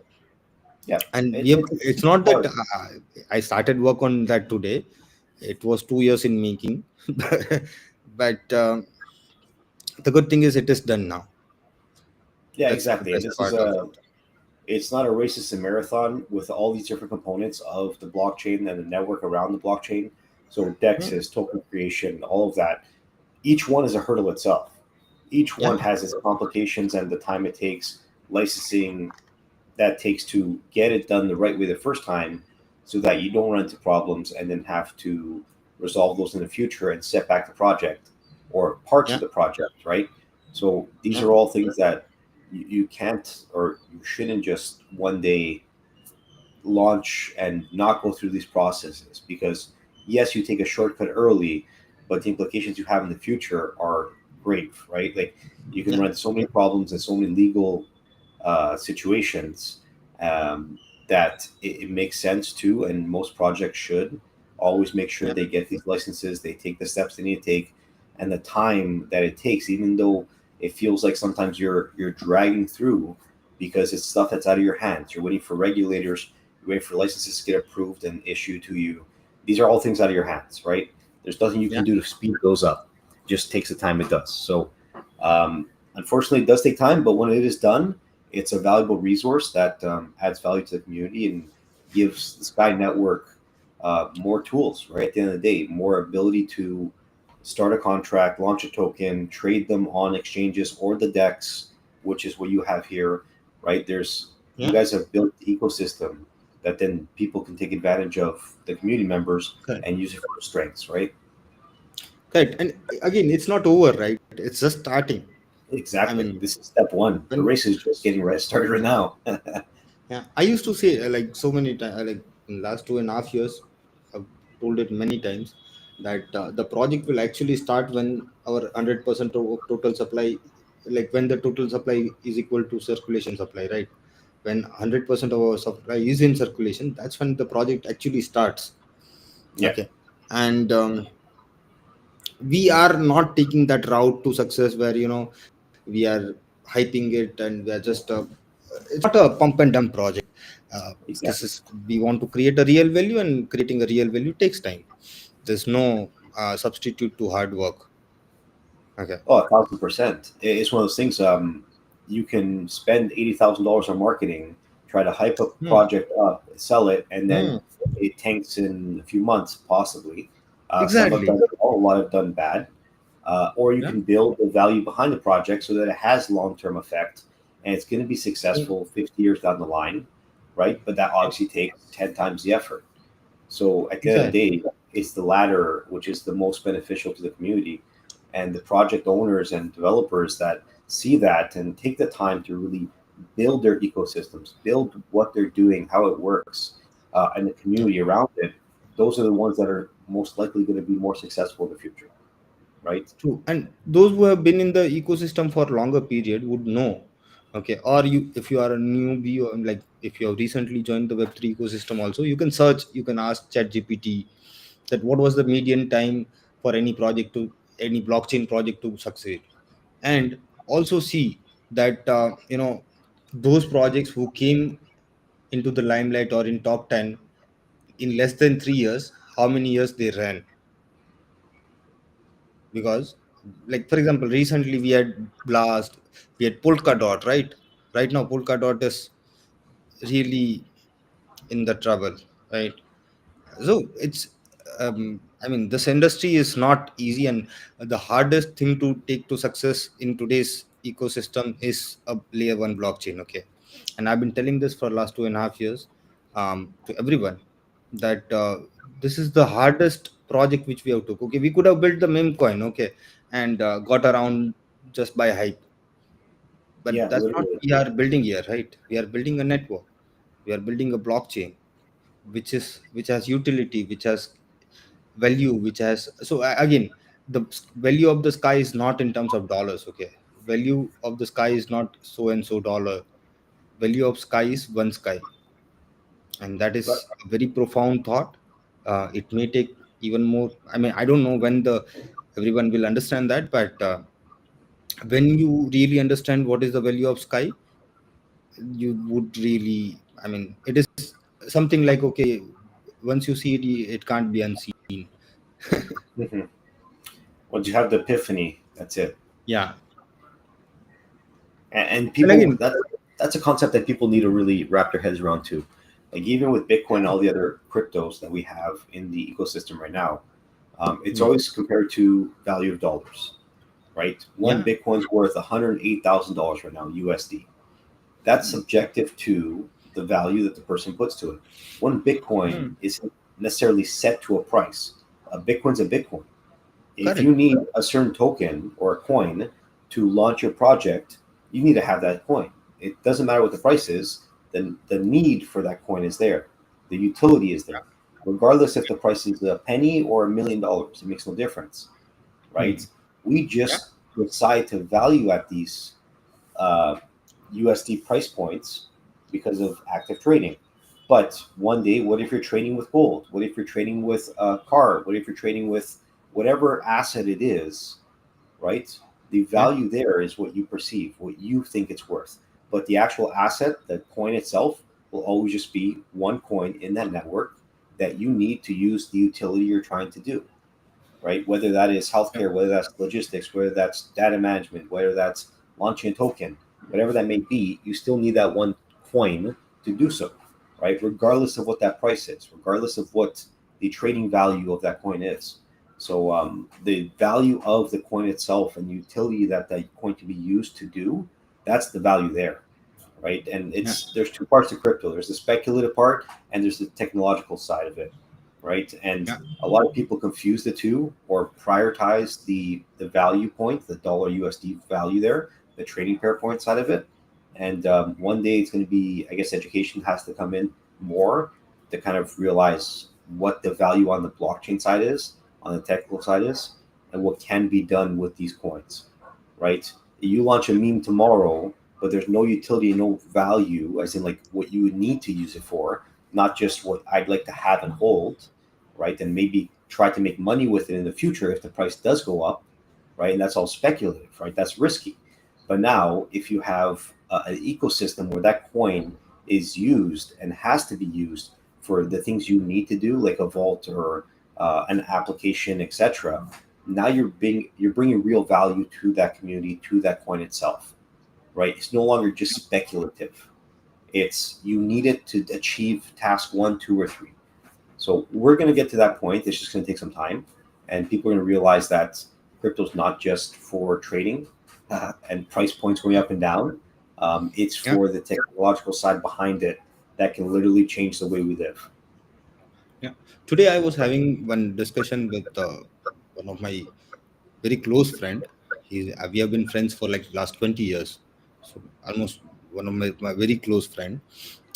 Yeah, And we have, it's it's not that hard. I started work on that today. It was 2 years in making, but the good thing is it is done now. Yeah, That's the exactly. And best this is part of a it. it's not a race, it's a marathon with all these different components of the blockchain and the network around the blockchain. So Yeah, dexes, token creation, all of that. Each one is a hurdle itself. Each yeah, one has its complications and the time it takes, licensing that takes to get it done the right way the first time so that you don't run into problems and then have to resolve those in the future and set back the project or parts yeah, of the project, right? So these yeah, are all things that you can't or you shouldn't just one day launch and not go through these processes because yes, you take a shortcut early, but the implications you have in the future are grave, right? Like you can yeah, run into so many problems and so many legal situations um, that it makes sense to, and most projects should always make sure yeah, they get these licenses, they take the steps they need to take, and the time that it takes, even though it feels like sometimes you're dragging through because it's stuff that's out of your hands. You're waiting for regulators, you're waiting for licenses to get approved and issued to you. These are all things out of your hands, right? There's nothing you yeah, can do to speed those up. It just takes the time it does. So, um, unfortunately, it does take time, but when it is done, it's a valuable resource that adds value to the community and gives the Sky Network more tools, right? At the end of the day, more ability to start a contract, launch a token, trade them on exchanges or the DEX, which is what you have here, right? There's you yeah. guys have built the ecosystem that then people can take advantage of the community members Correct. and use it for strengths, right? Correct. And again, it's not over, right? It's just starting. I Exactly. mean, This is step one. The when race is just getting right started right now. yeah, I used to say like so many times, like in last 2.5 years, I've told it many times that the project will actually start when our 100% of total supply, like when the total supply is equal to circulation supply, right? When 100% of our supply is in circulation, that's when the project actually starts. Yeah. Okay, and we are not taking that route to success where we are hyping it and we are just it's not a pump and dump project. This Exactly. is, we want to create a real value, and creating a real value takes time. There's no substitute to hard work. Okay. Oh, 1,000%. It's one of those things. You can spend $80,000 on marketing, try to hype a Hmm. project up, sell it, and then Hmm. it tanks in a few months, possibly. Some have Exactly. done well, a lot have done bad. Or you Yeah. can build the value behind the project so that it has long-term effect and it's going to be Hmm. successful 50 years down the line, right? But that Yeah. obviously takes 10 times the effort. So at the end of Exactly. the day, it's the latter which is the most beneficial to the community and the project owners and developers that see that and take the time to really build their ecosystems, build what they're doing, how it works, and the Yeah. community around it. Those are the ones that are most likely going to be more successful in the future, right? True. And those who have been in the ecosystem for longer period would know. Okay. Or you, if you are a newbie, or like if you have recently joined the Web3 ecosystem also, you can search, you can ask ChatGPT that what was the median time for any project to, any blockchain project to succeed. And also see that, those projects who came into the limelight or in top 10 in less than 3 years, how many years they ran. Because like for example, recently we had Blast, we had Polkadot, right? Right now Polkadot is really in the trouble, right? So it's, I mean, this industry is not easy, and the hardest thing to take to success in today's ecosystem is a layer one blockchain. Okay. And I've been telling this for last 2.5 years, to everyone, that this is the hardest project which we have took. Okay, we could have built the meme coin, okay, and got around just by hype, but Yeah, that's not literally. we are building here, right? We are building a network, we are building a blockchain which has utility, which has value, which has so again, the value of the sky is not in terms of dollars, okay? Value of the sky is not so and so dollar. Value of sky is one sky, and that But is a very profound thought. It may take even more. I mean, I don't know when the everyone will understand that, but when you really understand what is the value of sky, you would really. I mean, it is something like, okay, once you see it, it can't be unseen. mhm. Once you have the epiphany, that's it. Yeah, And and people, again, that's a concept that people need to really wrap their heads around too. Like even with Bitcoin and all the other cryptos that we have in the ecosystem right now, it's hmm, always compared to value of dollars, right? One yeah, Bitcoin's worth $108,000 right now USD. That's subjective to the value that the person puts to it. One Bitcoin hmm, isn't necessarily set to a price. A Bitcoin's a Bitcoin. If you correct. need a certain token or a coin to launch your project, you need to have that coin. It doesn't matter what the price is, then the need for that coin is there. The utility is there. Regardless if the price is a penny or $1 million, it makes no difference, right? Hmm, We yeah, just decide to value at these uh, USD price points because of active trading. But one day, what if you're trading with gold? What if you're trading with a car? What if you're trading with whatever asset it is, right? The yeah, value there is what you perceive, what you think it's worth. But the actual asset, the coin itself, will always just be one coin in that network that you need to use the utility you're trying to do, right? Whether that is yeah, healthcare, whether that's logistics, whether that's data management, whether that's launching a token, whatever that may be, you still need that one coin to do so, right? Regardless of what that price is, regardless of what the trading value of that coin is. So the value of the coin itself and the utility that that coin can be used to do, that's the value there, right? And yeah, it's there's two parts to crypto. There's the speculative part and there's the technological side of it, right? And yeah, a lot of people confuse the two or prioritize the value point, the dollar USD value there, the trading pair point side of it. And one day it's going to be, I guess, education has to come in more to kind of realize what the value on the blockchain side is, on the technical side is, and what can be done with these coins, right? You launch a meme tomorrow, but there's no utility, no value, as in like what you would need to use it for, not just what I'd like to have and hold, right? And maybe try to make money with it in the future if the price does go up, right? And that's all speculative, right? That's risky. But now, if you have an ecosystem where that coin is used and has to be used for the things you need to do, like a vault or an application, etc., now you're bringing real value to that community, to that coin itself, right? It's no longer just speculative. It's you need it to achieve task one, two, or three. So we're going to get to that point. It's just going to take some time, and people are going to realize that crypto is not just for trading and price points going up and down. It's yeah, for the technological side behind it that can literally change the way we live. yeah. Today I was having one discussion with one of my very close friend. We have been friends for like last 20 years, so almost one of my very close friend,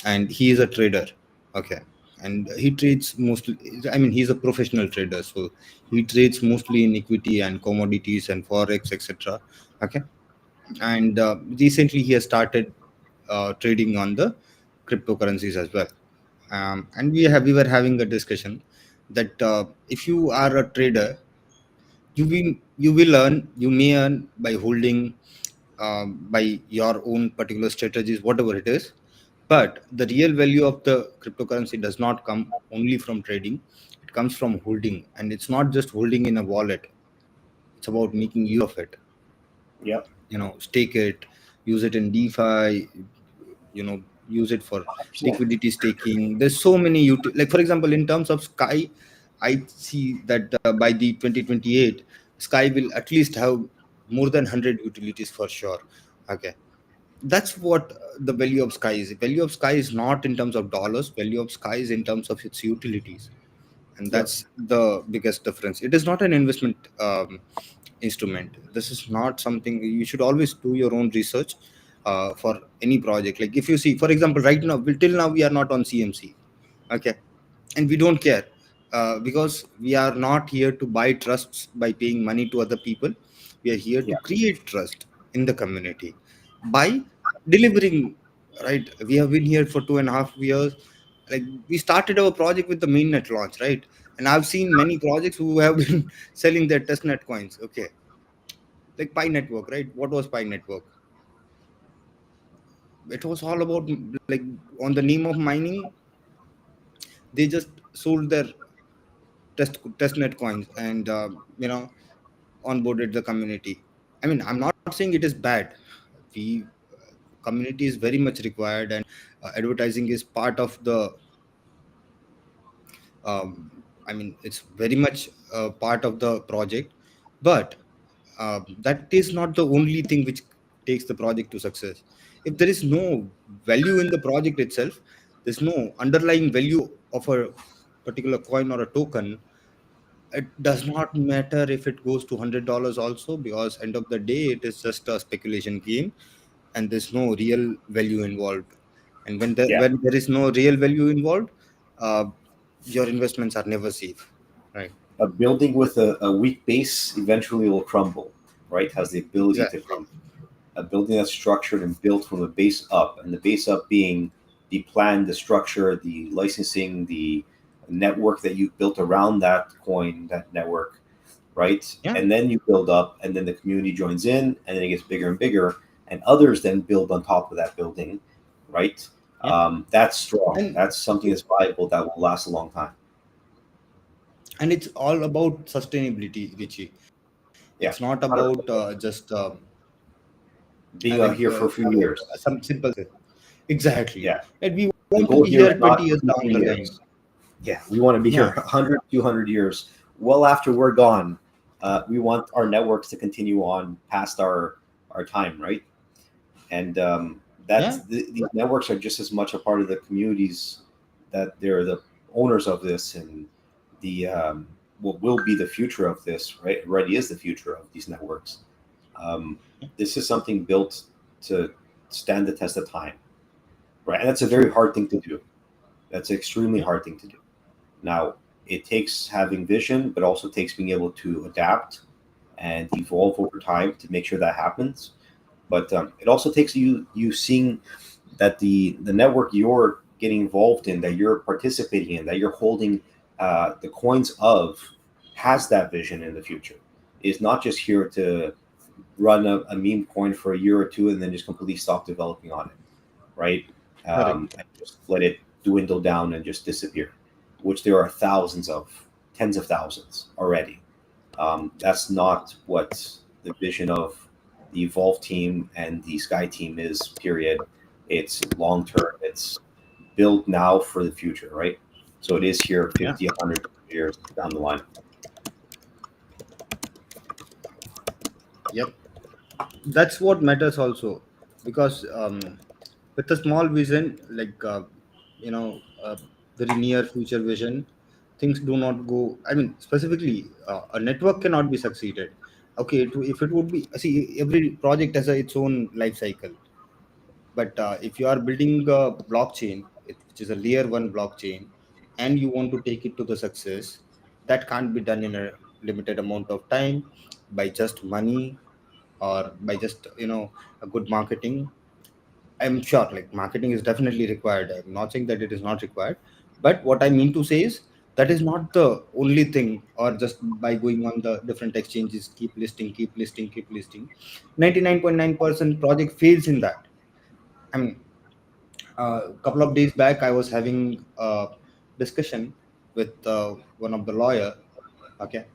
and he is a trader. Okay, and he trades mostly. I mean, he's a professional trader, so he trades mostly in equity and commodities and forex, etc. Okay, and recently he has started trading on the cryptocurrencies as well. And we were having a discussion that if you are a trader, you will earn, you may earn by holding, by your own particular strategies, whatever it is. But the real value of the cryptocurrency does not come only from trading. It comes from holding, and it's not just holding in a wallet. It's about making use of it. Yep. Stake it, use it in DeFi, use it for 100%. liquidity staking. There's so many like for example, in terms of Sky, I see that by the 2028, Sky will at least have more than 100 utilities for sure. Okay, that's what the value of Sky is. The value of Sky is not in terms of dollars. Value of Sky is in terms of its utilities. and Yep. that's the biggest difference. It is not an investment instrument. This is not something. You should always do your own research for any project. Like if you see, for example, right now, till now we are not on CMC, okay, and we don't care, because we are not here to buy trusts by paying money to other people. We are here Yeah. to create trust in the community by delivering. Right, we have been here for 2.5 years. Like we started our project with the mainnet launch, right, and I've seen many projects who have been selling their testnet coins, okay, like Pi Network, right? What was Pi Network? It was all about, like, on the name of mining, they just sold their testnet coins and onboarded the community. I mean, I'm not saying it is bad. We Community is very much required, and advertising is part of the. I mean, it's very much part of the project, but that is not the only thing which takes the project to success. If there is no value in the project itself, there's no underlying value of a particular coin or a token. It does not matter if it goes to $100 also, because end of the day it is just a speculation game, and there's no real value involved. And Yeah. when there is no real value involved, uh, your investments are never safe, right? A building with a weak base eventually will crumble, right? Has the ability to Exactly. crumble. A building that's structured and built from the base up, and the base up being the plan, the structure, the licensing, the network that you built around that coin, that network, right? Yeah. And then you build up, and then the community joins in, and then it gets bigger and bigger, and others then build on top of that building, right? Yeah. That's strong. and That's something that's viable that will last a long time. and it's all about sustainability, Richie. Yeah, It's not about 100%. just Being like here for a few years. some simple thing. Exactly. Yeah, And we the want to goal be here is here 20 not years two, down three the line. years. Yeah, we want to be here Yeah. 100, 200 years. Well, after we're gone, we want our networks to continue on past our time, right? And Yeah. these networks are just as much a part of the communities that they're the owners of this, and the what will be the future of this, right? It already is the future of these networks. Um, this is something built to stand the test of time, right? And that's a very hard thing to do. That's an extremely Yeah. hard thing to do. Now, it takes having vision, but also takes being able to adapt and evolve over time to make sure that happens. But it also takes you seeing that the network you're getting involved in, that you're participating in, that you're holding the coins of, has that vision in the future. Is not just here to run a meme coin for a year or two and then just completely stop developing on it, right? Correct. And just let it dwindle down and just disappear, which there are thousands of, tens of thousands already. That's not what the vision of the Evolve team and the SCAI team is, period. It's long term, it's built now for the future, right? So it is here Yeah. 50, 100 years down the line. Yep. That's what matters also, because with a small vision, like very near future vision, things do not go. I mean, specifically, a network cannot be succeeded. Okay, if it would be, see, every project has its own life cycle. But if you are building a blockchain, which is a layer one blockchain, and you want to take it to the success, that can't be done in a limited amount of time by just money, or by just a good marketing. I'm sure, like, marketing is definitely required. I'm not saying that it is not required, but what I mean to say is that is not the only thing. Or just by going on the different exchanges, keep listing, keep listing, keep listing. 99.9% project fails in that. I mean, a couple of days back, I was having a discussion with one of the lawyer. Okay,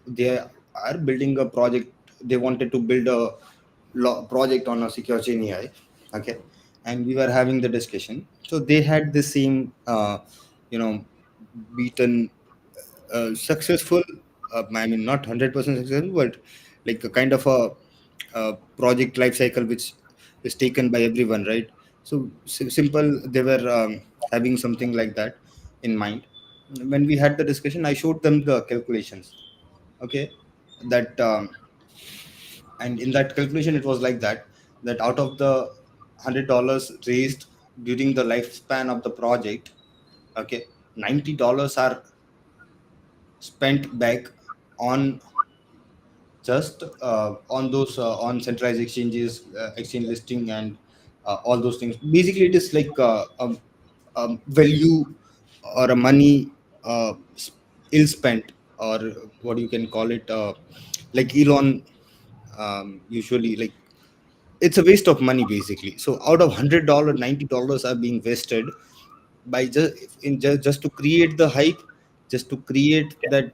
they are building a project. They wanted to build a project on a secure chain AI. Okay, and we were having the discussion. So they had the same, you know, beaten, successful. I mean, not 100% successful, but like a kind of a project life cycle which is taken by everyone, right? So simple. They were having something like that in mind. when we had the discussion, I showed them the calculations. Okay, that and in that calculation, it was like that, that out of the $100 raised during the lifespan of the project, okay, $90 are spent back on just on those on centralized exchanges, exchange listing, and all those things. Basically, it is like a value or a money ill spent, or what you can call it, like Elon usually, like, it's a waste of money basically. So out of $100, $90 are being wasted by just to create the hype, just to create that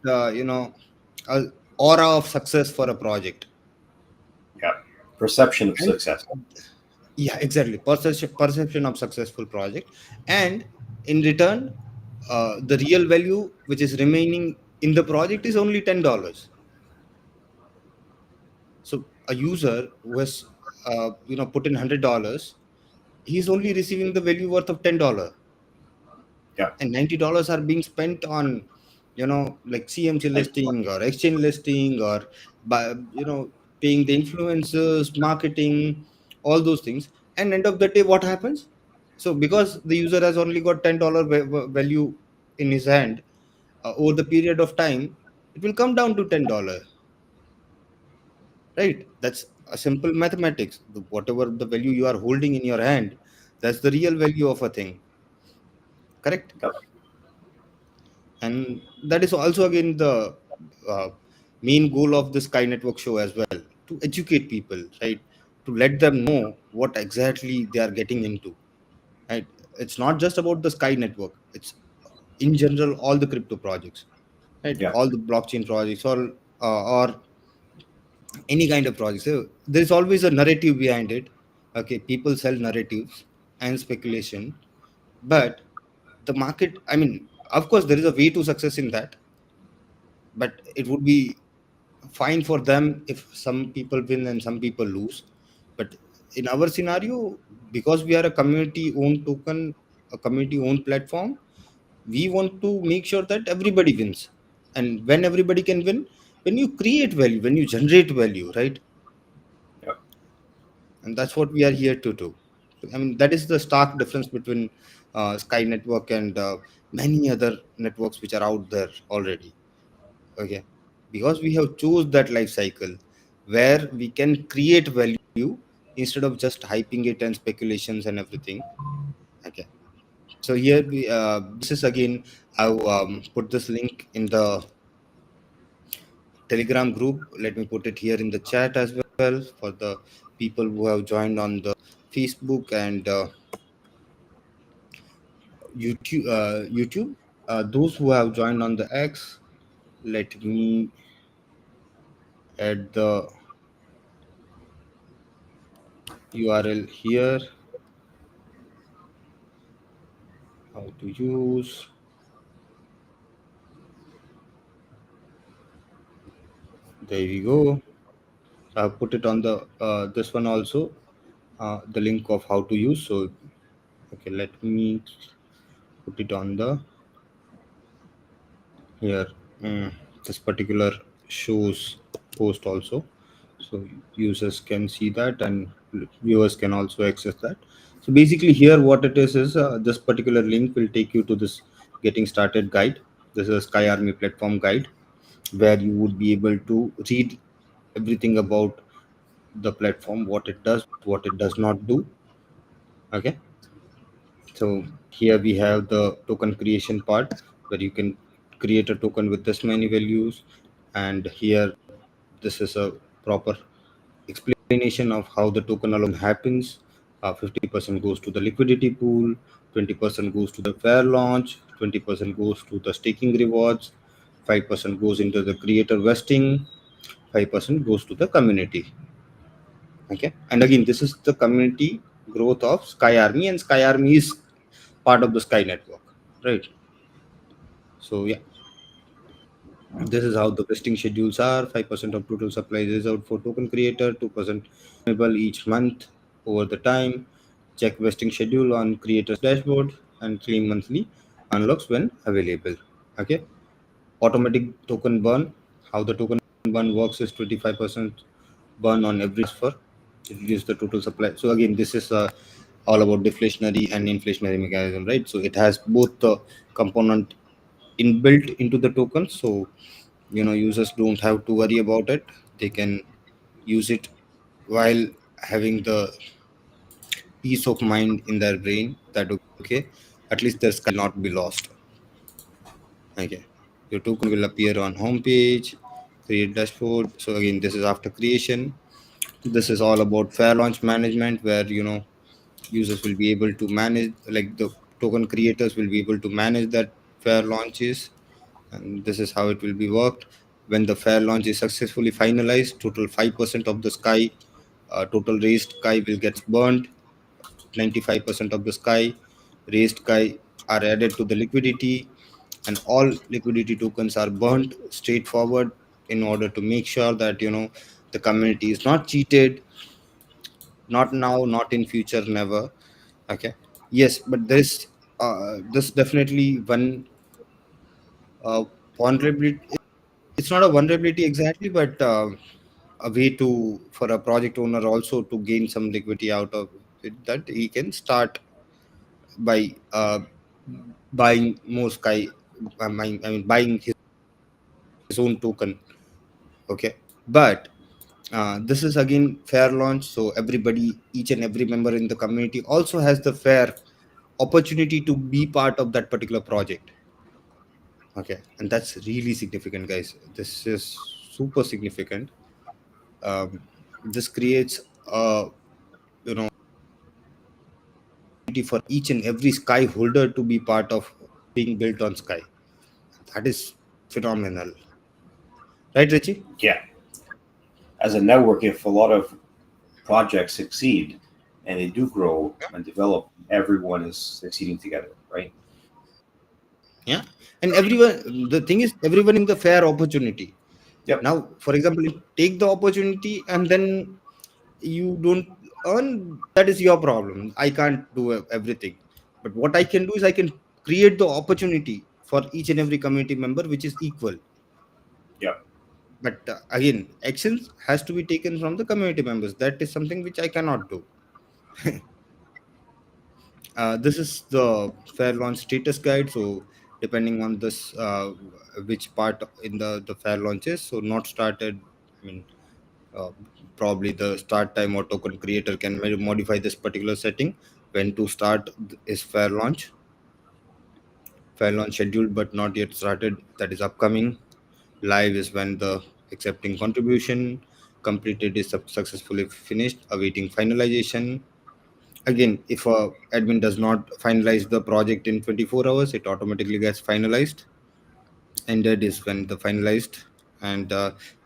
a aura of success for a project. Yeah. Perception of And success. yeah, exactly, perception of successful project. And in return, the real value which is remaining in the project is only $10. So a user who has put in $100, he's only receiving the value worth of $10, Yeah. and $90 are being spent on like CMC Like, listing or exchange listing, or by paying the influencers, marketing, all those things. And end of the day, what happens? So because the user has only got $10 value in his hand, over the period of time, it will come down to $10, right? That's a simple mathematics. Whatever the value you are holding in your hand, that's the real value of a thing, correct? yeah. And that is also again the uh, main goal of the Sky Network show as well, to educate people, right? To let them know what exactly they are getting into, right? It's not just about the Sky Network, it's in general all the crypto projects, right? Yeah. All the blockchain projects, or any kind of project. So there's always a narrative behind it. Okay, people sell narratives and speculation, but the market, I mean, of course there is a way to success in that, but it would be fine for them if some people win and some people lose. But in our scenario, because we are a community owned token, a community owned platform, we want to make sure that everybody wins. And when everybody can win, when you create value, when you generate value, right? Yeah. And that's what we are here to do. I mean, that is the stark difference between Sky Network and many other networks which are out there already. Okay, because we have chose that life cycle where we can create value instead of just hyping it and speculations and everything. Okay, so here this is again, I've put this link in the Telegram group. Let me put it here in the chat as well for the people who have joined on the Facebook and YouTube. Those who have joined on the X, let me add the URL here. How to use? There we go. I've put it on the this one also. The link of how to use. So okay, let me put it on the here. mm, this particular shows post also, so users can see that and viewers can also access that. So basically here what it is this particular link will take you to this getting started guide. This is a Sky Army platform guide, where you would be able to read everything about the platform, what it does, what it does not do. Okay, so here we have the token creation part, where you can create a token with this many values. And here, this is a proper explanation of how the token allocation happens. 50% goes to the liquidity pool, 20% goes to the fair launch, 20% goes to the staking rewards, 5% goes into the creator vesting, 5% goes to the community. Okay, and again, this is the community growth of Sky Army, and Sky Army is part of the Sky Network, right? So yeah, this is how the vesting schedules are. 5% of total supply is out for token creator, 2% available each month over the time. Check vesting schedule on creator's dashboard and claim monthly unlocks when available. Okay, automatic token burn. How the token burn works is 25% burn on every transfer. It reduces the total supply. So again, this is all about deflationary and inflationary mechanism, right? So it has both the component inbuilt into the token. So users don't have to worry about it. They can use it while having the peace of mind in their brain that okay, at least their sky will not be lost. Okay, your token will appear on home page, create dashboard. So again, this is after creation. This is all about fair launch management, where users will be able to manage, like the token creators will be able to manage that fair launches. And this is how it will be worked. When the fair launch is successfully finalized, total 5% of the sky, total raised sky will get burned. 95% of the sky, raised sky, are added to the liquidity, and all liquidity tokens are burnt straightforward, in order to make sure that the community is not cheated, not now, not in future, never. Okay, yes, but this definitely one vulnerability. It's not a vulnerability exactly, but a way to, for a project owner also, to gain some liquidity out of it, that he can start by buying more sky. I mean buying his own token. Okay, but this is again fair launch, so everybody, each and every member in the community also has the fair opportunity to be part of that particular project. Okay, and that's really significant, guys. This is super significant. This creates a opportunity for each and every sky holder to be part of being built on sky. That is phenomenal, right, Richie? Yeah, as a network, if a lot of projects succeed and they do grow and develop, everyone is succeeding together, right? Yeah, and everyone, the thing is, everyone in the fair opportunity. Yep, Now, for example, you take the opportunity and then you don't earn, that is your problem. I can't do everything, but what I can do is I can create the opportunity for each and every community member, which is equal. yep, But again, actions has to be taken from the community members. That is something which I cannot do. This is the fair launch status guide. So depending on this, which part in the fair launch is, so not started. I mean, uh, probably the start time or token creator can modify this particular setting. When to start is fair launch. Fair launch scheduled but not yet started. That is upcoming. Live is when the accepting contribution. Completed is successfully finished, awaiting finalization. Again, if a admin does not finalize the project in 24 hours, it automatically gets finalized. Ended is when the finalized. And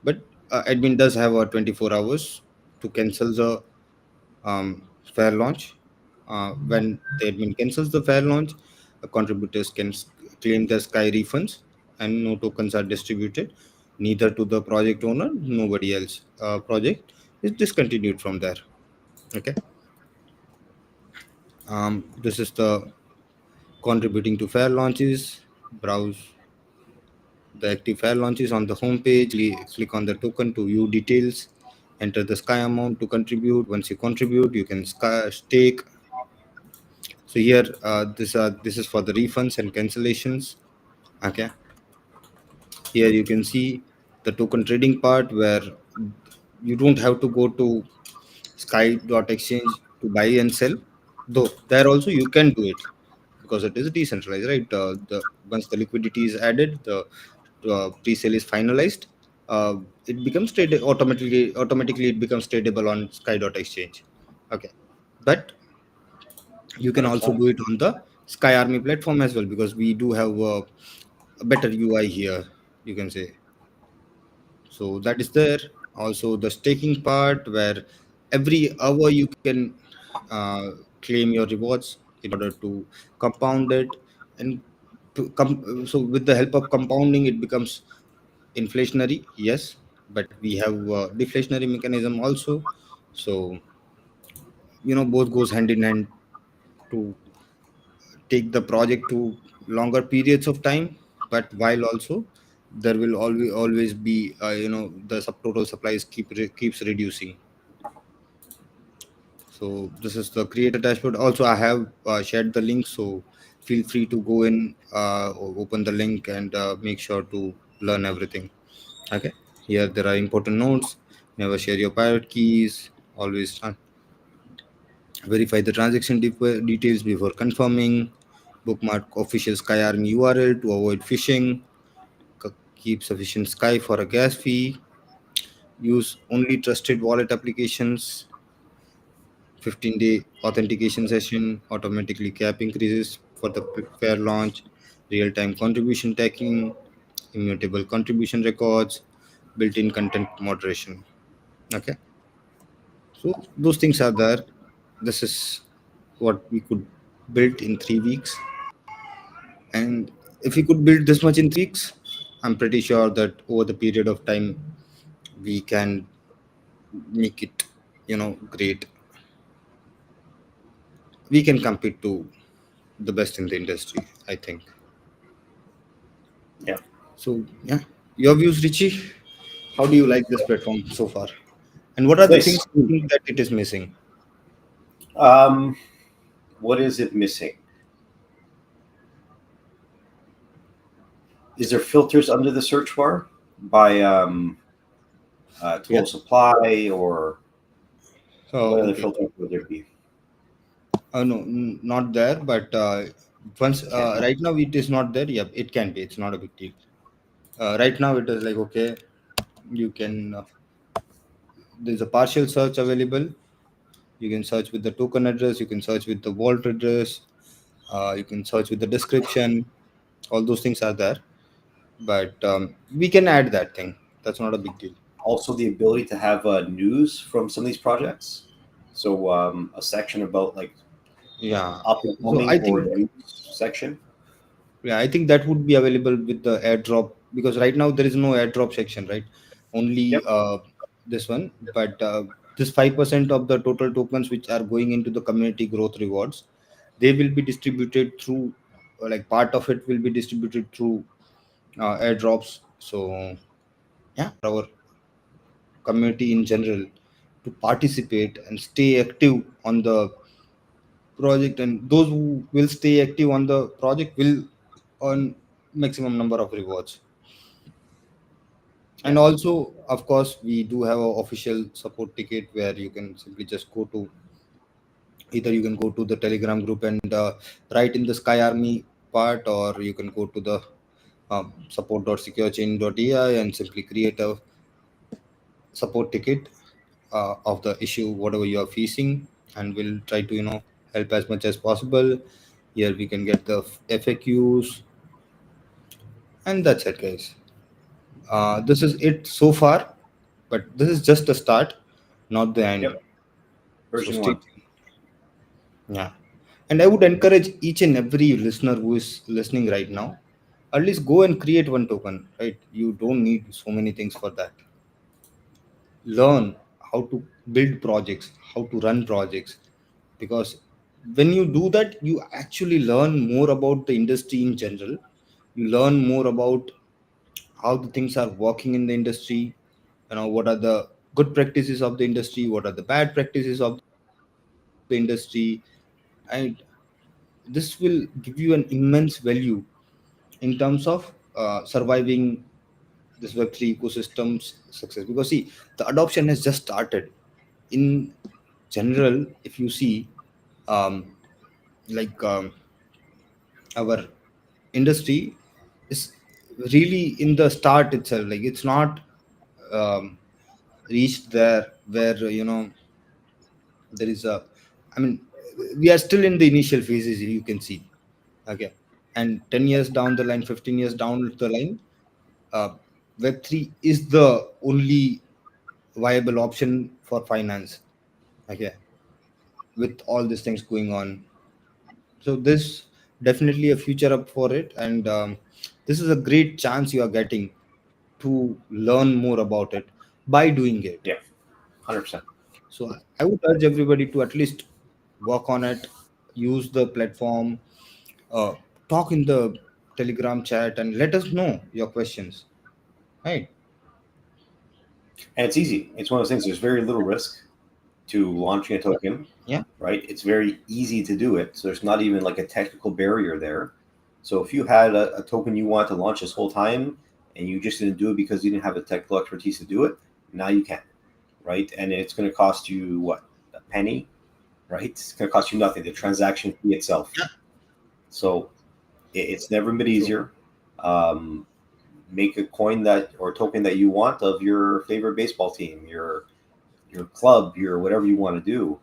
but admin does have a 24 hours to cancel the fair launch. When the admin cancels the fair launch, contributors can claim their sky refunds, and no tokens are distributed, neither to the project owner, nobody else. Project is discontinued from there. Okay. This is the contributing to fair launches. Browse the active fair launches on the home page. Click on the token to view details. Enter the sky amount to contribute. Once you contribute, you can stake. So here, this is for the refunds and cancellations. Okay, here you can see the token trading part, where you don't have to go to sky.exchange to buy and sell. Though there also you can do it, because it is decentralized, right? The Once the liquidity is added, the pre-sale is finalized, uh, it becomes traded automatically. Automatically, it becomes tradable on sky.exchange. Okay, but you can also excellent. do it on the Sky Army platform as well, because we do have a better UI here, you can say. So that is there. Also, the staking part, where every hour you can uh, claim your rewards in order to compound it. And so with the help of compounding, it becomes inflationary, yes, but we have deflationary mechanism also. So both goes hand in hand to take the project to longer periods of time. but while also there will always be the subtotal supplies keeps reducing. So this is the creator dashboard. Also, I have shared the link, so feel free to go in, open the link, and make sure to learn everything. Okay, here there are important notes. Never share your private keys. Always verify the transaction details before confirming. Bookmark official Sky Army URL to avoid phishing. Keep sufficient Sky for a gas fee. Use only trusted wallet applications. 15-day authentication session. Automatically cap increases for the fair launch. Real-time contribution tracking. Immutable contribution records. Built-in content moderation. Okay. So those things are there. This is what we could build in 3 weeks. And if we could build this much in 3 weeks, I'm pretty sure that over the period of time, we can make it, great. We can compete to the best in the industry, I think. Yeah. So, yeah, your views, Richie. How do you like this platform so far? And what are the things Nice. you think that it is missing? Um, what is it missing? Is there filters under the search bar by Yeah. total supply, or what other Okay. filters would there be? No, not there. But once Can't help. right now it is not there. Yeah, it can be. It's not a big deal. Right now it is like, okay, you can. There's a partial search available. You can search with the token address. You can search with the vault address. You can search with the description. All those things are there, but we can add that thing. That's not a big deal. Also, the ability to have news from some of these projects. So a section about like Yeah. up and So coming I or think, news section. yeah, I think that would be available with the airdrop, because right now there is no airdrop section, right? Only Yep. this one, but this 5% of the total tokens which are going into the community growth rewards, they will be distributed through, like part of it will be distributed through airdrops. So yeah, our community in general to participate and stay active on the project, and those who will stay active on the project will earn maximum number of rewards. Yeah. And also, of course, we do have a official support ticket where you can simply just go to, either you can go to the Telegram group and write in the Sky Army part, or you can go to the support.securechain.ai and simply create a support ticket of the issue whatever you are facing, and we'll try to help as much as possible. Here we can get the FAQs, and that's it, guys. This is it so far, but this is just a start, not the end. Yep. So Version stay one. tuned. Yeah. And I would encourage each and every listener who is listening right now, at least go and create one token, right? You don't need so many things for that. Learn how to build projects, how to run projects, because when you do that, you actually learn more about the industry in general. You learn more about how the things are working in the industry, what are the good practices of the industry, what are the bad practices of the industry, and this will give you an immense value in terms of surviving this web3 ecosystem's success. Because see, the adoption has just started. In general, if you see, um, like our industry is really in the start itself, like it's not um, reached there where there is a, I mean, we are still in the initial phases, you can see. Okay. And 10 years down the line, 15 years down the line, uh, web3 is the only viable option for finance. Okay. With all these things going on, so this definitely a future up for it, and this is a great chance you are getting to learn more about it by doing it. Yeah. 100%. So I would urge everybody to at least work on it, use the platform, uh, talk in the Telegram chat and let us know your questions. Right? And it's easy. It's one of those things. There's very little risk to launching a token, Yeah. right? It's very easy to do it. So there's not even like a technical barrier there. So if you had a token you wanted to launch this whole time and you just didn't do it because you didn't have the technical expertise to do it, now you can, right? And it's going to cost you what, a penny, right? It's going to cost you nothing. The transaction fee itself. Yeah. So it's never been True. easier. Um, Make a coin that or token that you want of your favorite baseball team, your club, your whatever you want to do,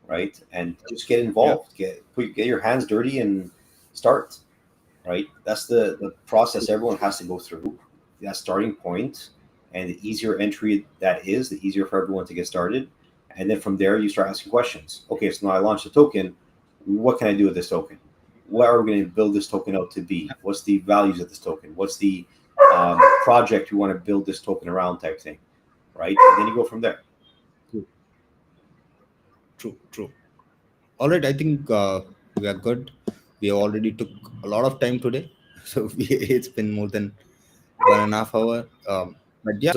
right? And just get Yeah. involved, get your hands dirty and start, right? That's the process everyone has to go through. That starting point, and the easier entry that is, the easier for everyone to get started. And then from there, you start asking questions. Okay, so now I launched a token. What can I do with this token? What are we going to build this token out to be? What's the values of this token? What's the project you want to build this token around, type thing, right? And then you go from there. True. True. True. All right. I think we are good. We already took a lot of time today, so it's been more than 1.5 hour. But yeah,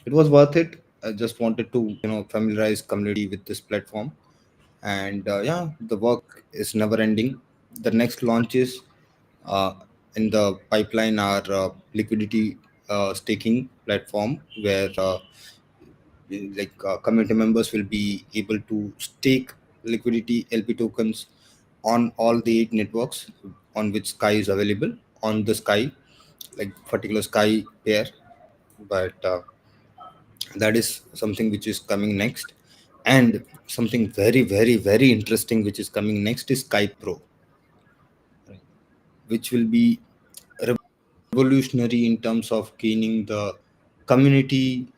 it was worth it. I just wanted to familiarize community with this platform, and yeah, the work is never ending. The next launches uh, in the pipeline are liquidity staking platform where community members will be able to stake liquidity LP tokens on all the 8 networks on which Sky is available on the Sky, like particular Sky pair. But that is something which is coming next, and something very very very interesting which is coming next is Sky Pro, right, which will be revolutionary in terms of gaining the community.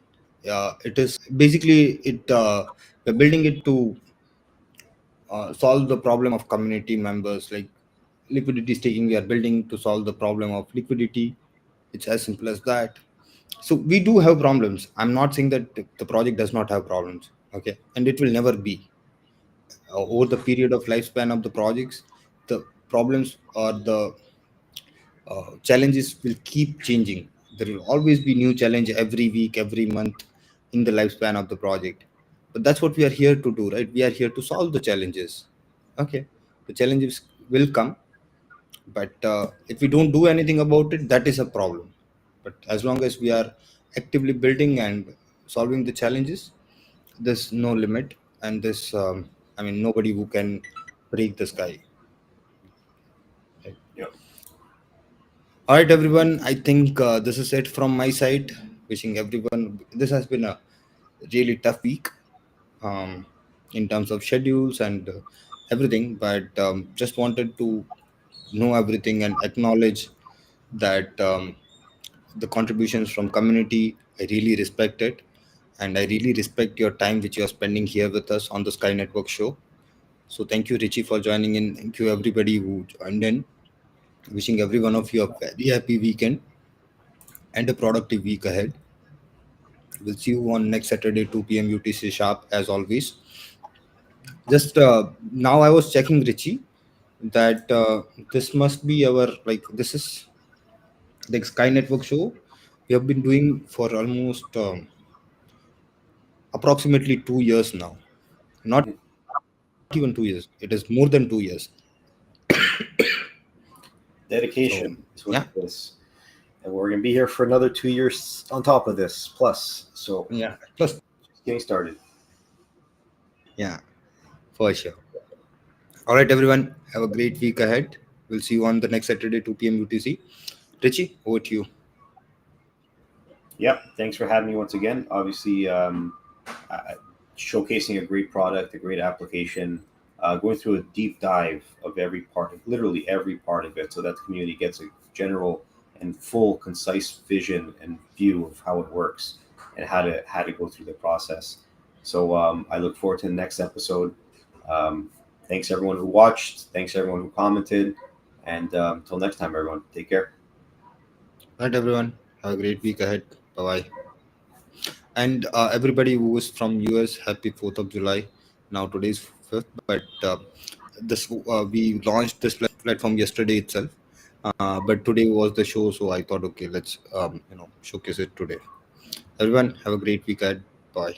It is basically it we're building it to solve the problem of community members, like liquidity staking we are building to solve the problem of liquidity. It's as simple as that. So we do have problems. I'm not saying that the project does not have problems, okay, and it will never be. Over the period of lifespan of the projects, the problems or the challenges will keep changing. There will always be new challenge every week, every month in the lifespan of the project. But that's what we are here to do, right? We are here to solve the challenges. Okay, the challenges will come, but if we don't do anything about it, that is a problem. But as long as we are actively building and solving the challenges, there's no limit, and this I mean nobody who can break the sky. Right? Yep. All right, everyone, I think this is it from my side. Wishing everyone, this has been a really tough week, um, in terms of schedules and everything, but just wanted to know everything and acknowledge that the contributions from community, I really respect it, and I really respect your time which you are spending here with us on the Sky Network show. So thank you, Richie, for joining in. Thank you, everybody who joined in. Wishing every one of you a very happy weekend and a productive week ahead. We'll see you on next Saturday, 2 p.m. UTC sharp, as always. Just now, I was checking, Richie, that this must be our, like, this is the Sky Network show we have been doing for almost approximately 2 years now. Not even 2 years, it is more than 2 years. So, Dedication is what yeah, it is. And we're going to be here for another 2 years on top of this plus. So yeah, plus, just getting started. yeah, for sure. All right, everyone, have a great week ahead. We'll see you on the next Saturday, 2 p.m. UTC. Richie, over to you. Yep. Thanks for having me once again. Obviously, showcasing a great product, a great application, going through a deep dive of every part, of literally every part of it, so that the community gets a general and full, concise vision and view of how it works and how to go through the process. So I look forward to the next episode. Um, Thanks everyone who watched. Thanks everyone who commented. And until next time, everyone, take care. All right, everyone, have a great week ahead. Bye bye. And everybody who is from US, happy 4th of July. Now today's 5th, but this we launched this platform yesterday itself. But today was the show, so I thought, okay, let's showcase it today. Everyone, have a great weekend. Bye.